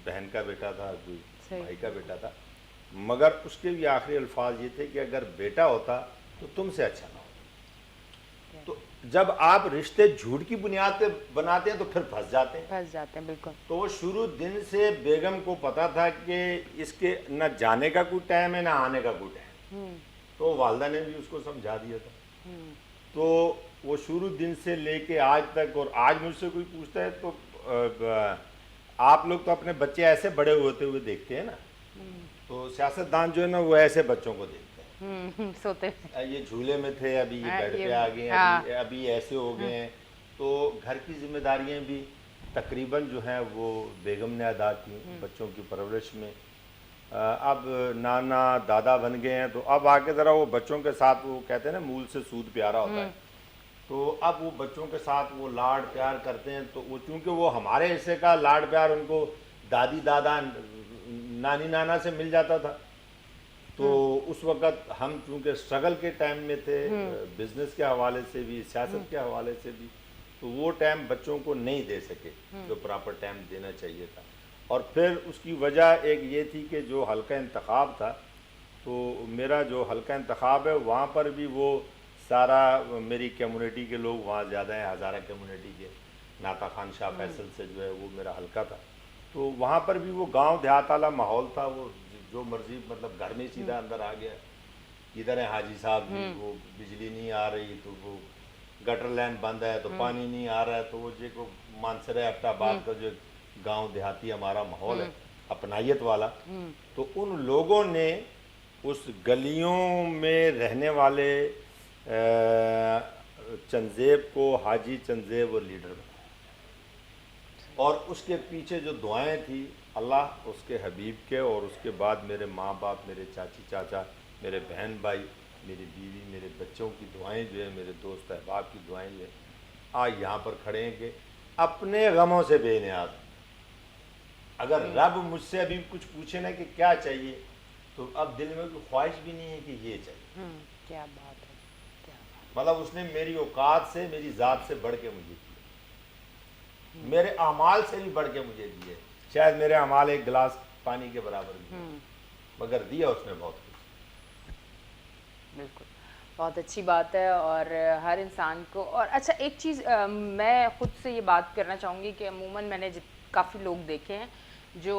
बहन का बेटा था, कोई भाई का बेटा था, मगर उसके भी आखिरी अल्फाज ये थे कि अगर बेटा होता तो तुमसे अच्छा ना होता। तो जब आप रिश्ते झूठ की बुनियाद पे बनाते हैं तो फिर फंस जाते हैं। बिल्कुल। तो वो शुरू दिन से बेगम को पता था कि इसके न जाने का कोई टाइम है ना आने का कोई टाइम। तो वालदा ने भी उसको समझा दिया था। तो वो शुरू दिन से लेके आज तक, और आज मुझसे कोई पूछता है तो आप लोग तो अपने बच्चे ऐसे बड़े होते हुए देखते हैं ना, तो सियासतदान जो है ना वो ऐसे बच्चों को देखते हैं। सोते ये झूले में थे, अभी ये बेड पे आ गए, अभी ऐसे हो गए हैं। तो घर की जिम्मेदारियां भी तकरीबन जो हैं वो बेगम ने अदा की बच्चों की परवरिश में। अब नाना दादा बन गए हैं, तो अब आके ज़रा वो बच्चों के साथ, वो कहते हैं ना मूल से सूद प्यारा होता है, तो अब वो बच्चों के साथ वो लाड प्यार करते हैं। तो वो चूँकि वो हमारे हिस्से का लाड प्यार उनको दादी दादा नानी नाना से मिल जाता था, तो उस वक़्त हम चूँकि स्ट्रगल के टाइम में थे, बिज़नेस के हवाले से भी, सियासत के हवाले से भी, तो वो टाइम बच्चों को नहीं दे सके जो प्रॉपर टाइम देना चाहिए था। और फिर उसकी वजह एक ये थी कि जो हल्का इंतखाब था, तो मेरा जो हल्का इंतखाब है वहाँ पर भी वो सारा मेरी कम्युनिटी के लोग वहाँ ज़्यादा हैं, हज़ारा कम्युनिटी के, नाता खान शाह फैसल से जो है वो मेरा हल्का था। तो वहाँ पर भी वो गांव देहात वाला माहौल था, वो जो मर्जी मतलब घर में सीधा अंदर आ गया। इधर है हाजी साहब जी, वो बिजली नहीं आ रही तो वो गटर लाइन बंद है, तो पानी नहीं आ रहा है, तो वो जो को मानसरे अफ्ताबाद का जो गांव देहाती हमारा माहौल है अपनायत वाला, तो उन लोगों ने उस गलियों में रहने वाले चंजेब को हाजी चंजेब और लीडर बनाया। और उसके पीछे जो दुआएं थी अल्लाह उसके हबीब के, और उसके बाद मेरे माँ बाप, मेरे चाची चाचा, मेरे बहन भाई, मेरी बीवी, मेरे बच्चों की दुआएं जो है, मेरे दोस्त अहबाब की दुआएं जो है, आज यहाँ पर खड़े हैं कि अपने गमों से बेनियाज। अगर रब मुझसे अभी कुछ पूछे ना कि क्या चाहिए, तो अब दिल में कोई ख्वाहिश भी नहीं है कि ये चाहिए। क्या बात है, क्या बात। मतलब उसने मेरी औकात से, मेरी ज़ात से बढ़ के मुझे दिए, मेरे अमाल से भी बढ़ के मुझे दिए। शायद मेरे अमाल एक गिलास पानी के बराबर भी, मगर दिया उसने बहुत कुछ। बिल्कुल, बहुत अच्छी बात है। और हर इंसान को, और अच्छा एक चीज़ मैं ख़ुद से ये बात करना चाहूँगी कि अमूमन मैंने काफ़ी लोग देखे हैं जो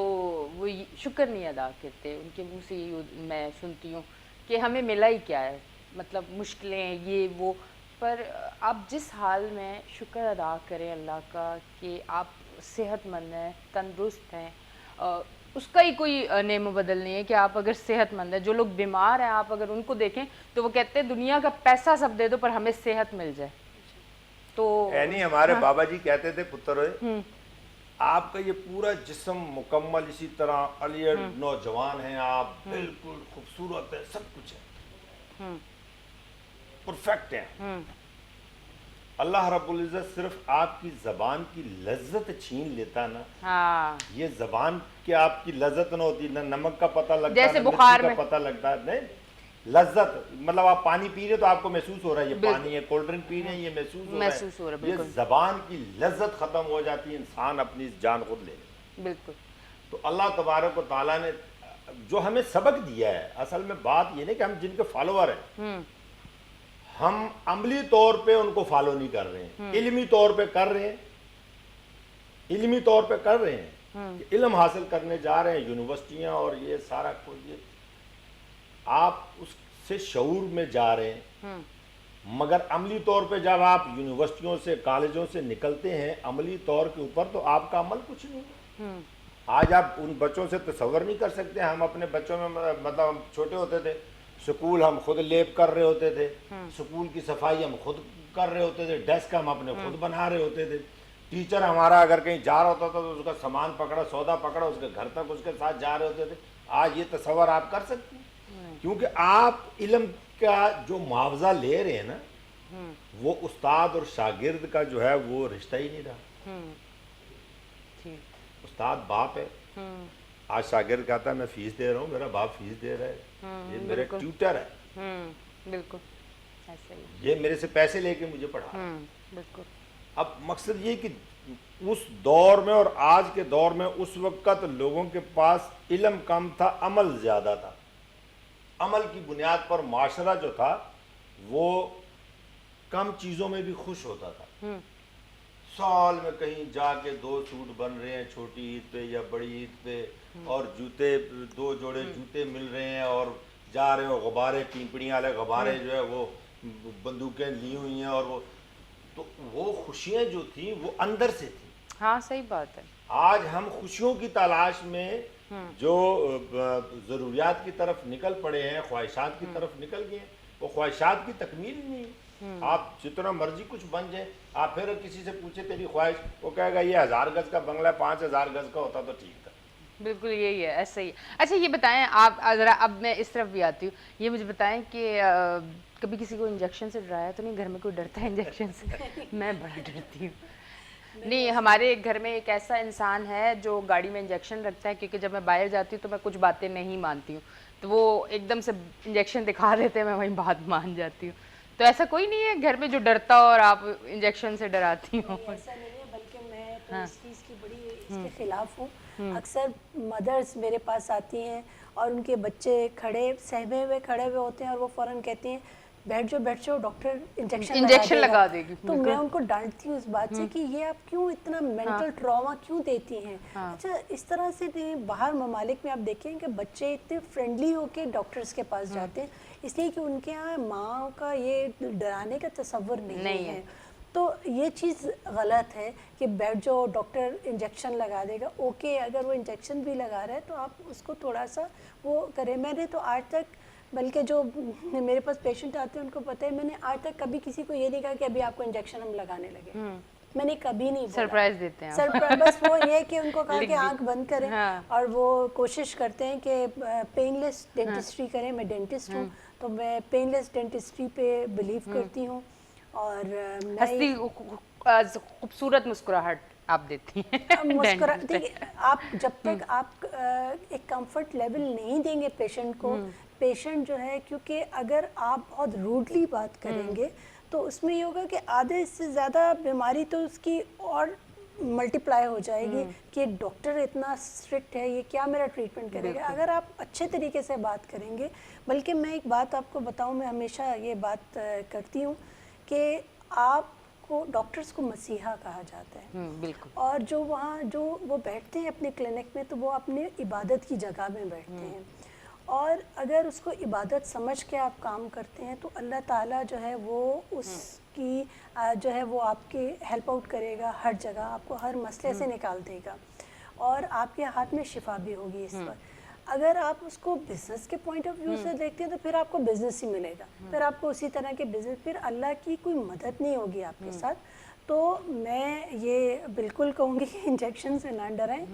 वो शुक्र नहीं अदा करते। उनके मुंह से मैं सुनती हूँ कि हमें मिला ही क्या है, मतलब मुश्किलें ये वो, पर आप जिस हाल में शुक्र अदा करें अल्लाह का कि आप सेहतमंद हैं, तंदुरुस्त हैं, उसका ही कोई नेमो बदल नहीं है कि आप अगर सेहतमंद हैं। जो लोग बीमार हैं, आप अगर उनको देखें तो वो कहते हैं दुनिया का पैसा सब दे दो पर हमें सेहत मिल जाए। तो यानी हमारे बाबा जी कहते थे, पुत्र आपका ये पूरा जिस्म मुकम्मल इसी तरह अलियड नौजवान हैं आप, बिल्कुल खूबसूरत है, सब कुछ है, परफेक्ट है। अल्लाह रब्बुल इज़्ज़त सिर्फ आपकी ज़बान की लज्जत छीन लेता ना, ये ज़बान की आपकी लज्जत ना होती ना, नमक का पता लगता है, जैसे बुखार में पता लगता है, नहीं लज्जत मतलब आप पानी पी रहे तो आपको महसूस हो रहा है ये पानी है, कोल्ड ड्रिंक पी रहे हैं ये महसूस हो रहा है। ये ज़बान की लज्जत ख़त्म हो जाती है, इंसान अपनी जान खुद ले लेता। बिल्कुल। तो अल्लाह तबारक व तआला ने जो हमें सबक दिया है, असल में बात ये नहीं कि हम जिनके फॉलोअर हैं, हम अमली तौर पे उनको फॉलो नहीं कर रहे हैं, इल्मी तौर पे कर रहे हैं, इल्मी तौर पे कर रहे हैं, इल्म हासिल करने जा रहे हैं, यूनिवर्सिटियां और ये सारा कुछ, ये आप उससे शऊर में जा रहे हैं। मगर अमली तौर पे जब आप यूनिवर्सिटियों से, कॉलेजों से निकलते हैं अमली तौर के ऊपर, तो आपका अमल कुछ नहीं है। आज आप उन बच्चों से तसव्वुर नहीं कर सकते। हम अपने बच्चों में, मतलब हम छोटे होते थे स्कूल हम खुद लेप कर रहे होते थे, स्कूल की सफाई हम खुद कर रहे होते थे, डेस्क हम अपने खुद बना रहे होते थे। टीचर हमारा अगर कहीं जा रहा होता था तो उसका सामान पकड़ा, सौदा पकड़ा, उसके घर तक उसके साथ जा रहे होते थे। आज ये तस्वर आप कर सकते हैं? क्योंकि आप इल्म का जो मुआवजा ले रहे हैं ना, वो उस्ताद और शागिर्द का जो है वो रिश्ता ही नहीं रहा। उस्ताद बाप है, आज शागिर्द कहता है मैं फीस दे रहा हूँ, मेरा बाप फीस दे रहा है, ये मेरा ट्यूटर है, बिल्कुल ऐसे ही। ये मेरे से पैसे लेके मुझे पढ़ा। बिल्कुल। अब मकसद ये कि उस दौर में और आज के दौर में उस वक़्त लोगों के पास इल्म कम था, अमल ज़्यादा था। अमल की बुनियाद पर माशरा जो था वो कम चीज़ों में भी खुश होता था। साल में कहीं जाके 2 सूट बन रहे हैं छोटी ईद पे या बड़ी ईद पे, और जूते 2 जोड़े जूते मिल रहे हैं, और जा रहे हो गुब्बारे, टीपड़ियाँ वाले गुब्बारे जो है वो बंदूकें ली हुई हैं, और वो खुशियाँ जो थी वो अंदर से थी। हाँ सही बात है। आज हम खुशियों की तलाश में जो ज़रूरियात की तरफ निकल पड़े हैं, ख्वाहिशात की तरफ निकल गए हैं, वो ख्वाहिशात की तकमील नहीं है। आप जितना मर्जी कुछ बन जाए, आप फिर किसी से पूछे तेरी ख्वाहिश, वो कहेगा ये 1000 गज का बंगला 5000 गज का होता तो ठीक था। बिल्कुल यही है, ऐसा ही है। अच्छा ये बताएं आप ज़रा, अब मैं इस तरफ भी आती हूँ, ये मुझे बताएं कि कभी किसी को इंजेक्शन से डराया तो नहीं? घर में कोई डरता है इंजेक्शन से? मैं बड़ा डरती हूँ। नहीं, हमारे घर में एक ऐसा इंसान है जो गाड़ी में इंजेक्शन रखता है, क्योंकि जब मैं बाहर जाती हूँ तो मैं कुछ बातें नहीं मानती हूँ, तो वो एकदम से इंजेक्शन दिखा देते हैं, मैं वहीं बात मान जाती हूँ। तो ऐसा कोई नहीं है घर में जो डरता हो और आप इंजेक्शन से डराती हो? ऐसा नहीं है, बल्कि मैं तो इस चीज़ की बड़ी इसके खिलाफ हूँ। अक्सर मदर्स मेरे पास आती हैं और उनके बच्चे सहमे हुए खड़े हुए होते हैं, और वो फ़ौरन कहती हैं बैठ जाओ डॉक्टर इंजेक्शन लगा देगी। तो मैं उनको डांटती हूँ इस बात से कि ये आप क्यों इतना मेंटल ट्रॉमा क्यों देती हैं। अच्छा, इस तरह से बाहर ममालिक में आप देखें कि बच्चे इतने फ्रेंडली होके डॉक्टर्स के पास जाते हैं, इसलिए कि उनके यहाँ माँ का ये डराने का तसव्वुर नहीं है। तो ये चीज़ गलत है कि बैठ जाओ डॉक्टर इंजेक्शन लगा देगा। ओके, अगर वो इंजेक्शन भी लगा रहा है तो आप उसको थोड़ा सा वो करें। मैंने तो आज तक, बल्कि जो मेरे पास पेशेंट आते हैं उनको पता है, मैंने आज तक कभी किसी को ये नहीं कहा कि अभी आपको इंजेक्शन हम लगाने लगे। मैंने कभी नहीं बोला। सरप्राइज देते हैं सरप्राइज, बस वो ये कि उनको कहा कि आंख बंद करें। और वो कोशिश करते हैं कि पेनलेस डेंटिस्ट्री करें। मैं डेंटिस्ट हूँ तो मैं पेनलेस डेंटिस्ट्री पे बिलीव करती हूँ। और हंसती खूबसूरत मुस्कुराहट आप देती हैं। मुस्कुरा, देखिए आप जब तक आप एक कंफर्ट लेवल नहीं देंगे पेशेंट को, पेशेंट जो है, क्योंकि अगर आप बहुत रूडली बात करेंगे तो उसमें ये होगा कि आधे से ज़्यादा बीमारी तो उसकी और मल्टीप्लाई हो जाएगी कि डॉक्टर इतना स्ट्रिक्ट है, ये क्या मेरा ट्रीटमेंट करेगा। अगर आप अच्छे तरीके से बात करेंगे, बल्कि मैं एक बात आपको बताऊं, मैं हमेशा ये बात करती हूँ कि आपको डॉक्टर्स को मसीहा कहा जाता है। बिल्कुल। और जो वहाँ जो वो बैठते हैं अपने क्लिनिक में, तो वो अपने इबादत की जगह में बैठते हैं, और अगर उसको इबादत समझ के आप काम करते हैं तो अल्लाह ताला जो है वो उसकी जो है वो आपकी हेल्प आउट करेगा हर जगह, आपको हर मसले से निकाल देगा, और आपके हाथ में शिफा भी होगी इस पर। अगर आप उसको बिज़नेस के पॉइंट ऑफ व्यू से देखते हैं तो फिर आपको बिज़नेस ही मिलेगा, फिर आपको उसी तरह के बिज़नेस, फिर अल्लाह की कोई मदद नहीं होगी आपके साथ। तो मैं ये बिल्कुल कहूँगी कि इंजेक्शन से ना डरें।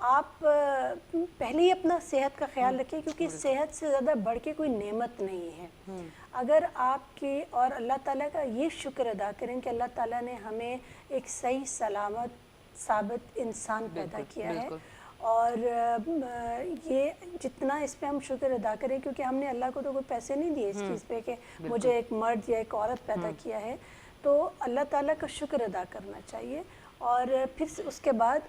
आप पहले ही अपना सेहत का ख्याल रखिए, क्योंकि सेहत से ज़्यादा बढ़ के कोई नेमत नहीं है। अगर आपके, और अल्लाह ताला का ये शुक्र अदा करें कि अल्लाह ताला ने हमें एक सही सलामत साबित इंसान पैदा किया है, और ये जितना इस पे हम शुक्र अदा करें, क्योंकि हमने अल्लाह को तो कोई पैसे नहीं दिए इस चीज़ पे कि मुझे एक मर्द या एक औरत पैदा किया है, तो अल्लाह ताला का शुक्र अदा करना चाहिए। और फिर उसके बाद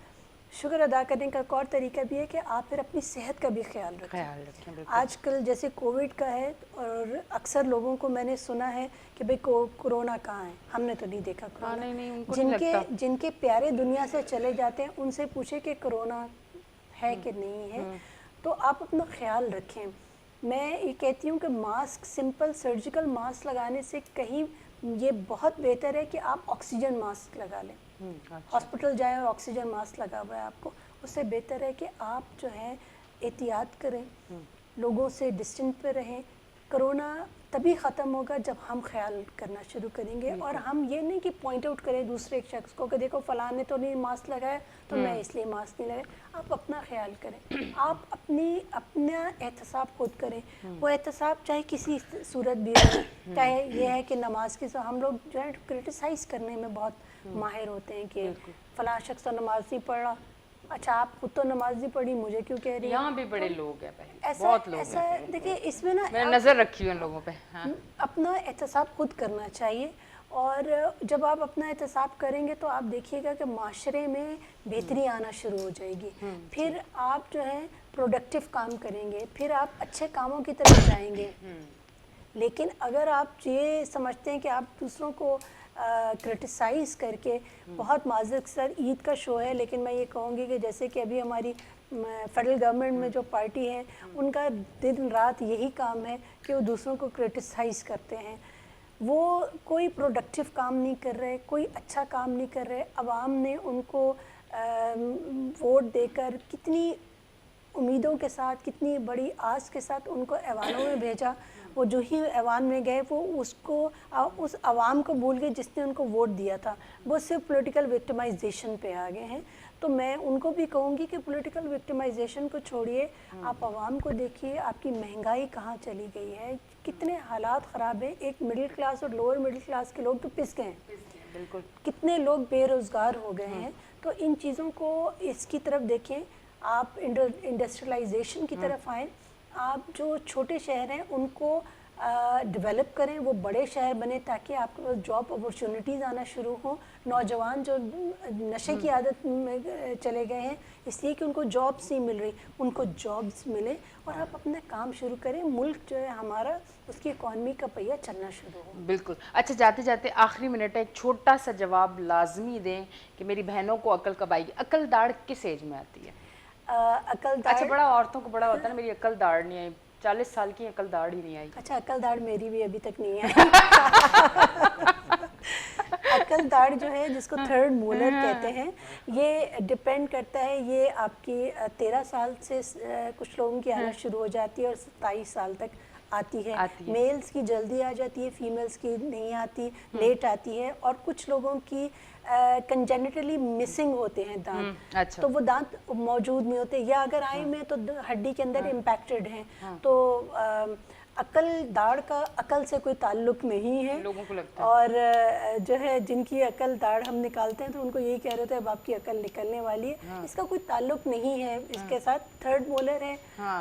शुक्र अदा करने का एक और तरीका भी है कि आप फिर अपनी सेहत का भी ख्याल रखें। आजकल जैसे कोविड का है, और अक्सर लोगों को मैंने सुना है कि भाई कोरोना कहाँ है, हमने तो नहीं देखा कोरोना। जिनके प्यारे दुनिया से चले जाते हैं उनसे पूछे कि कोरोना है कि नहीं है, तो आप अपना ख्याल रखें। मैं ये कहती हूँ कि मास्क, सिंपल सर्जिकल मास्क लगाने से कहीं ये बहुत बेहतर है कि आप ऑक्सीजन मास्क लगा लें। हॉस्पिटल जाएं और ऑक्सीजन मास्क लगा हुआ है आपको, उससे बेहतर है कि आप जो है एहतियात करें, लोगों से डिस्टेंस पे रहें। कोरोना तभी ख़त्म होगा जब हम ख्याल करना शुरू करेंगे, और हम ये नहीं कि पॉइंट आउट करें दूसरे एक शख्स को कि देखो फ़लाँ ने तो नहीं मास्क लगाया तो मैं इसलिए मास्क नहीं लगाया। आप अपना ख्याल करें, आप अपना एहतसाब खुद करें। वो एहतसाब चाहे किसी सूरत भी हो, चाहे ये है कि नमाज के हम लोग जो है क्रिटिसाइज़ करने में बहुत माहिर होते हैं कि फ़लाँ शख्स तो नमाज नहीं पढ़ रहा। अच्छा, आप खुद तो नमाज नहीं पढ़ी, मुझे क्यों कह रही हैं? यहाँ भी बड़े लोग हैं बहन, ऐसा बहुत लोग ऐसा हैं। देखिए, इसमें ना मैंने नज़र रखी है उन लोगों पे। हाँ। अपना एहतसाब खुद करना चाहिए, और जब आप अपना एहतसाब करेंगे तो आप देखिएगा कि माशरे में बेहतरी आना शुरू हो जाएगी। फिर आप जो है प्रोडक्टिव काम करेंगे, फिर आप अच्छे कामों की तरफ जाएंगे। लेकिन अगर आप ये समझते हैं कि आप दूसरों को क्रिटिसाइज़ करके, बहुत माज़रत सर ईद का शो है, लेकिन मैं ये कहूँगी कि जैसे कि अभी हमारी फेडरल गवर्नमेंट में जो पार्टी है, उनका दिन रात यही काम है कि वो दूसरों को क्रिटिसाइज़ करते हैं। वो कोई प्रोडक्टिव काम नहीं कर रहे, कोई अच्छा काम नहीं कर रहे। अवाम ने उनको वोट देकर कितनी उम्मीदों के साथ, कितनी बड़ी आस के साथ उनको ऐवानों में भेजा। वो जो ही ऐवान में गए वो उसको उस अवाम को भूल गए जिसने उनको वोट दिया था। वो सिर्फ पॉलिटिकल विक्टिमाइजेशन पे आ गए हैं। तो मैं उनको भी कहूँगी कि पॉलिटिकल विक्टिमाइजेशन को छोड़िए, आप अवाम को देखिए, आपकी महंगाई कहाँ चली गई है, कितने हालात ख़राब हैं। एक मिडिल क्लास और लोअर मिडिल क्लास के लोग तो पिस गए हैं, बिल्कुल। कितने लोग बेरोज़गार हो गए हैं। तो इन चीज़ों को इसकी तरफ देखें, आप इंडस्ट्रियलाइजेशन की तरफ आएँ। आप जो छोटे शहर हैं उनको डेवलप करें, वो बड़े शहर बने, ताकि आपके पास जॉब अपॉर्चुनिटीज़ आना शुरू हों। नौजवान जो नशे की आदत में चले गए हैं इसलिए कि उनको जॉब्स नहीं मिल रही, उनको जॉब्स मिले और आप अपना काम शुरू करें। मुल्क जो है हमारा, उसकी इकॉनमी का पहिया चलना शुरू हो। बिल्कुल। अच्छा, जाते जाते आखिरी मिनट है, एक छोटा सा जवाब लाजमी दें कि मेरी बहनों को अकल कब आएगी। अकल दाढ़ किस एज में आती है? अकल दाढ़, अच्छा, बड़ा औरतों को बड़ा होता है ना, मेरी अकल दाढ़ नहीं आई, 40 साल की अकल दाढ़ ही नहीं आई। अच्छा, अकल दाढ़ मेरी भी अभी तक नहीं है। अकल दाढ़ जो है, जिसको थर्ड मोलर कहते हैं, ये डिपेंड करता है, ये आपकी 13 साल से कुछ लोगों की आना शुरू हो जाती है और 27 साल तक आती है। मेल्स की जल्दी आ जाती है, फीमेल्स की नहीं आती, लेट आती है। और कुछ लोगों की कंजेनिटली मिसिंग होते हैं दांत। अच्छा। तो वो दांत मौजूद नहीं होते, या अगर आई में तो हड्डी के अंदर इम्पैक्टेड हैं। तो अकल दाढ़ का अकल से कोई ताल्लुक नहीं है लोगों को लगता है। और जो है जिनकी अकल दाढ़ हम निकालते हैं तो उनको यही कह रहे थे अब आपकी अकल निकलने वाली है। इसका कोई ताल्लुक नहीं है इसके साथ। थर्ड मोलर है।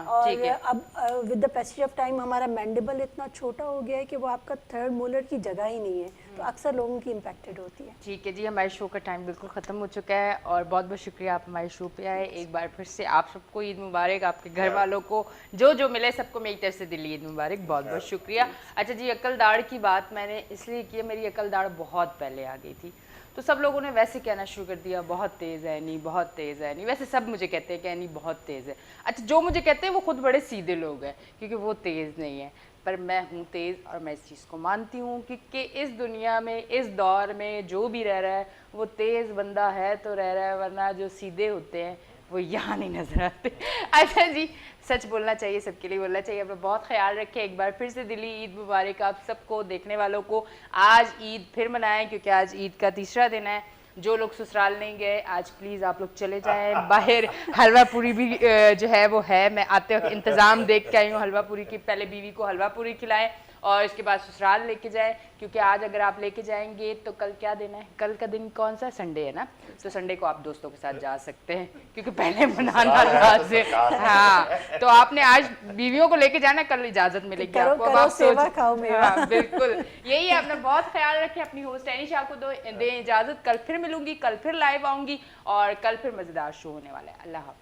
और अब with the passage of time हमारा मैंडिबल इतना छोटा हो गया है कि वो आपका थर्ड मोलर की जगह ही नहीं है, तो अक्सर लोगों की इम्पैक्टेड होती है। ठीक है जी, हमारे शो का टाइम बिल्कुल ख़त्म हो चुका है और बहुत बहुत शुक्रिया आप हमारे शो पे आए। एक बार फिर से आप सबको ईद मुबारक, आपके घर वालों को जो जो मिले सबको मेरी तरफ से दिली ईद मुबारक, बहुत बहुत शुक्रिया। अच्छा जी, अकल दाढ़ की बात मैंने इसलिए की, मेरी अकल दाढ़ बहुत पहले आ गई थी, तो सब लोगों ने वैसे कहना शुरू कर दिया बहुत तेज़ है नहीं, बहुत तेज़ है नहीं। वैसे सब मुझे कहते हैं कि नहीं बहुत तेज़ है। अच्छा, जो मुझे कहते हैं वो खुद बड़े सीधे लोग हैं क्योंकि वो तेज़ नहीं है, पर मैं हूँ तेज़ और मैं इस चीज़ को मानती हूँ क्योंकि इस दुनिया में, इस दौर में जो भी रह रहा है वो तेज़ बंदा है तो रह रहा है, वरना जो सीधे होते हैं वो यहाँ नहीं नज़र आते। अच्छा जी, सच बोलना चाहिए, सबके लिए बोलना चाहिए। अपना बहुत ख्याल रखें। एक बार फिर से दिली ईद मुबारक आप सबको, देखने वालों को। आज ईद फिर मनाएं क्योंकि आज ईद का तीसरा दिन है। जो लोग ससुराल नहीं गए आज प्लीज़ आप लोग चले जाएं। बाहर हलवा पूरी भी जो है वो है, मैं आते वक्त इंतज़ाम देख के आई हूँ हलवा पूरी की। पहले बीवी को हलवा पूरी खिलाएं और इसके बाद ससुराल लेके जाएं, क्योंकि आज अगर आप लेके जाएंगे तो कल क्या दिन है? कल का दिन कौन सा? संडे है ना, तो संडे को आप दोस्तों के साथ जा सकते हैं क्योंकि पहले मनाना लाज़िम। हाँ, तो आपने आज बीवियों को लेके जाना, कल इजाज़त मिलेगी आपको। अब आप सेवा खाओ मेवा। हाँ, बिल्कुल यही है। अपना बहुत ख्याल रखें। अपनी होस्ट एनिशा को दें इजाज़त। कल फिर मिलूंगी, कल फिर लाइव आऊँगी और कल फिर मज़ेदार शो होने वाला है। अल्लाह हाफ़िज़।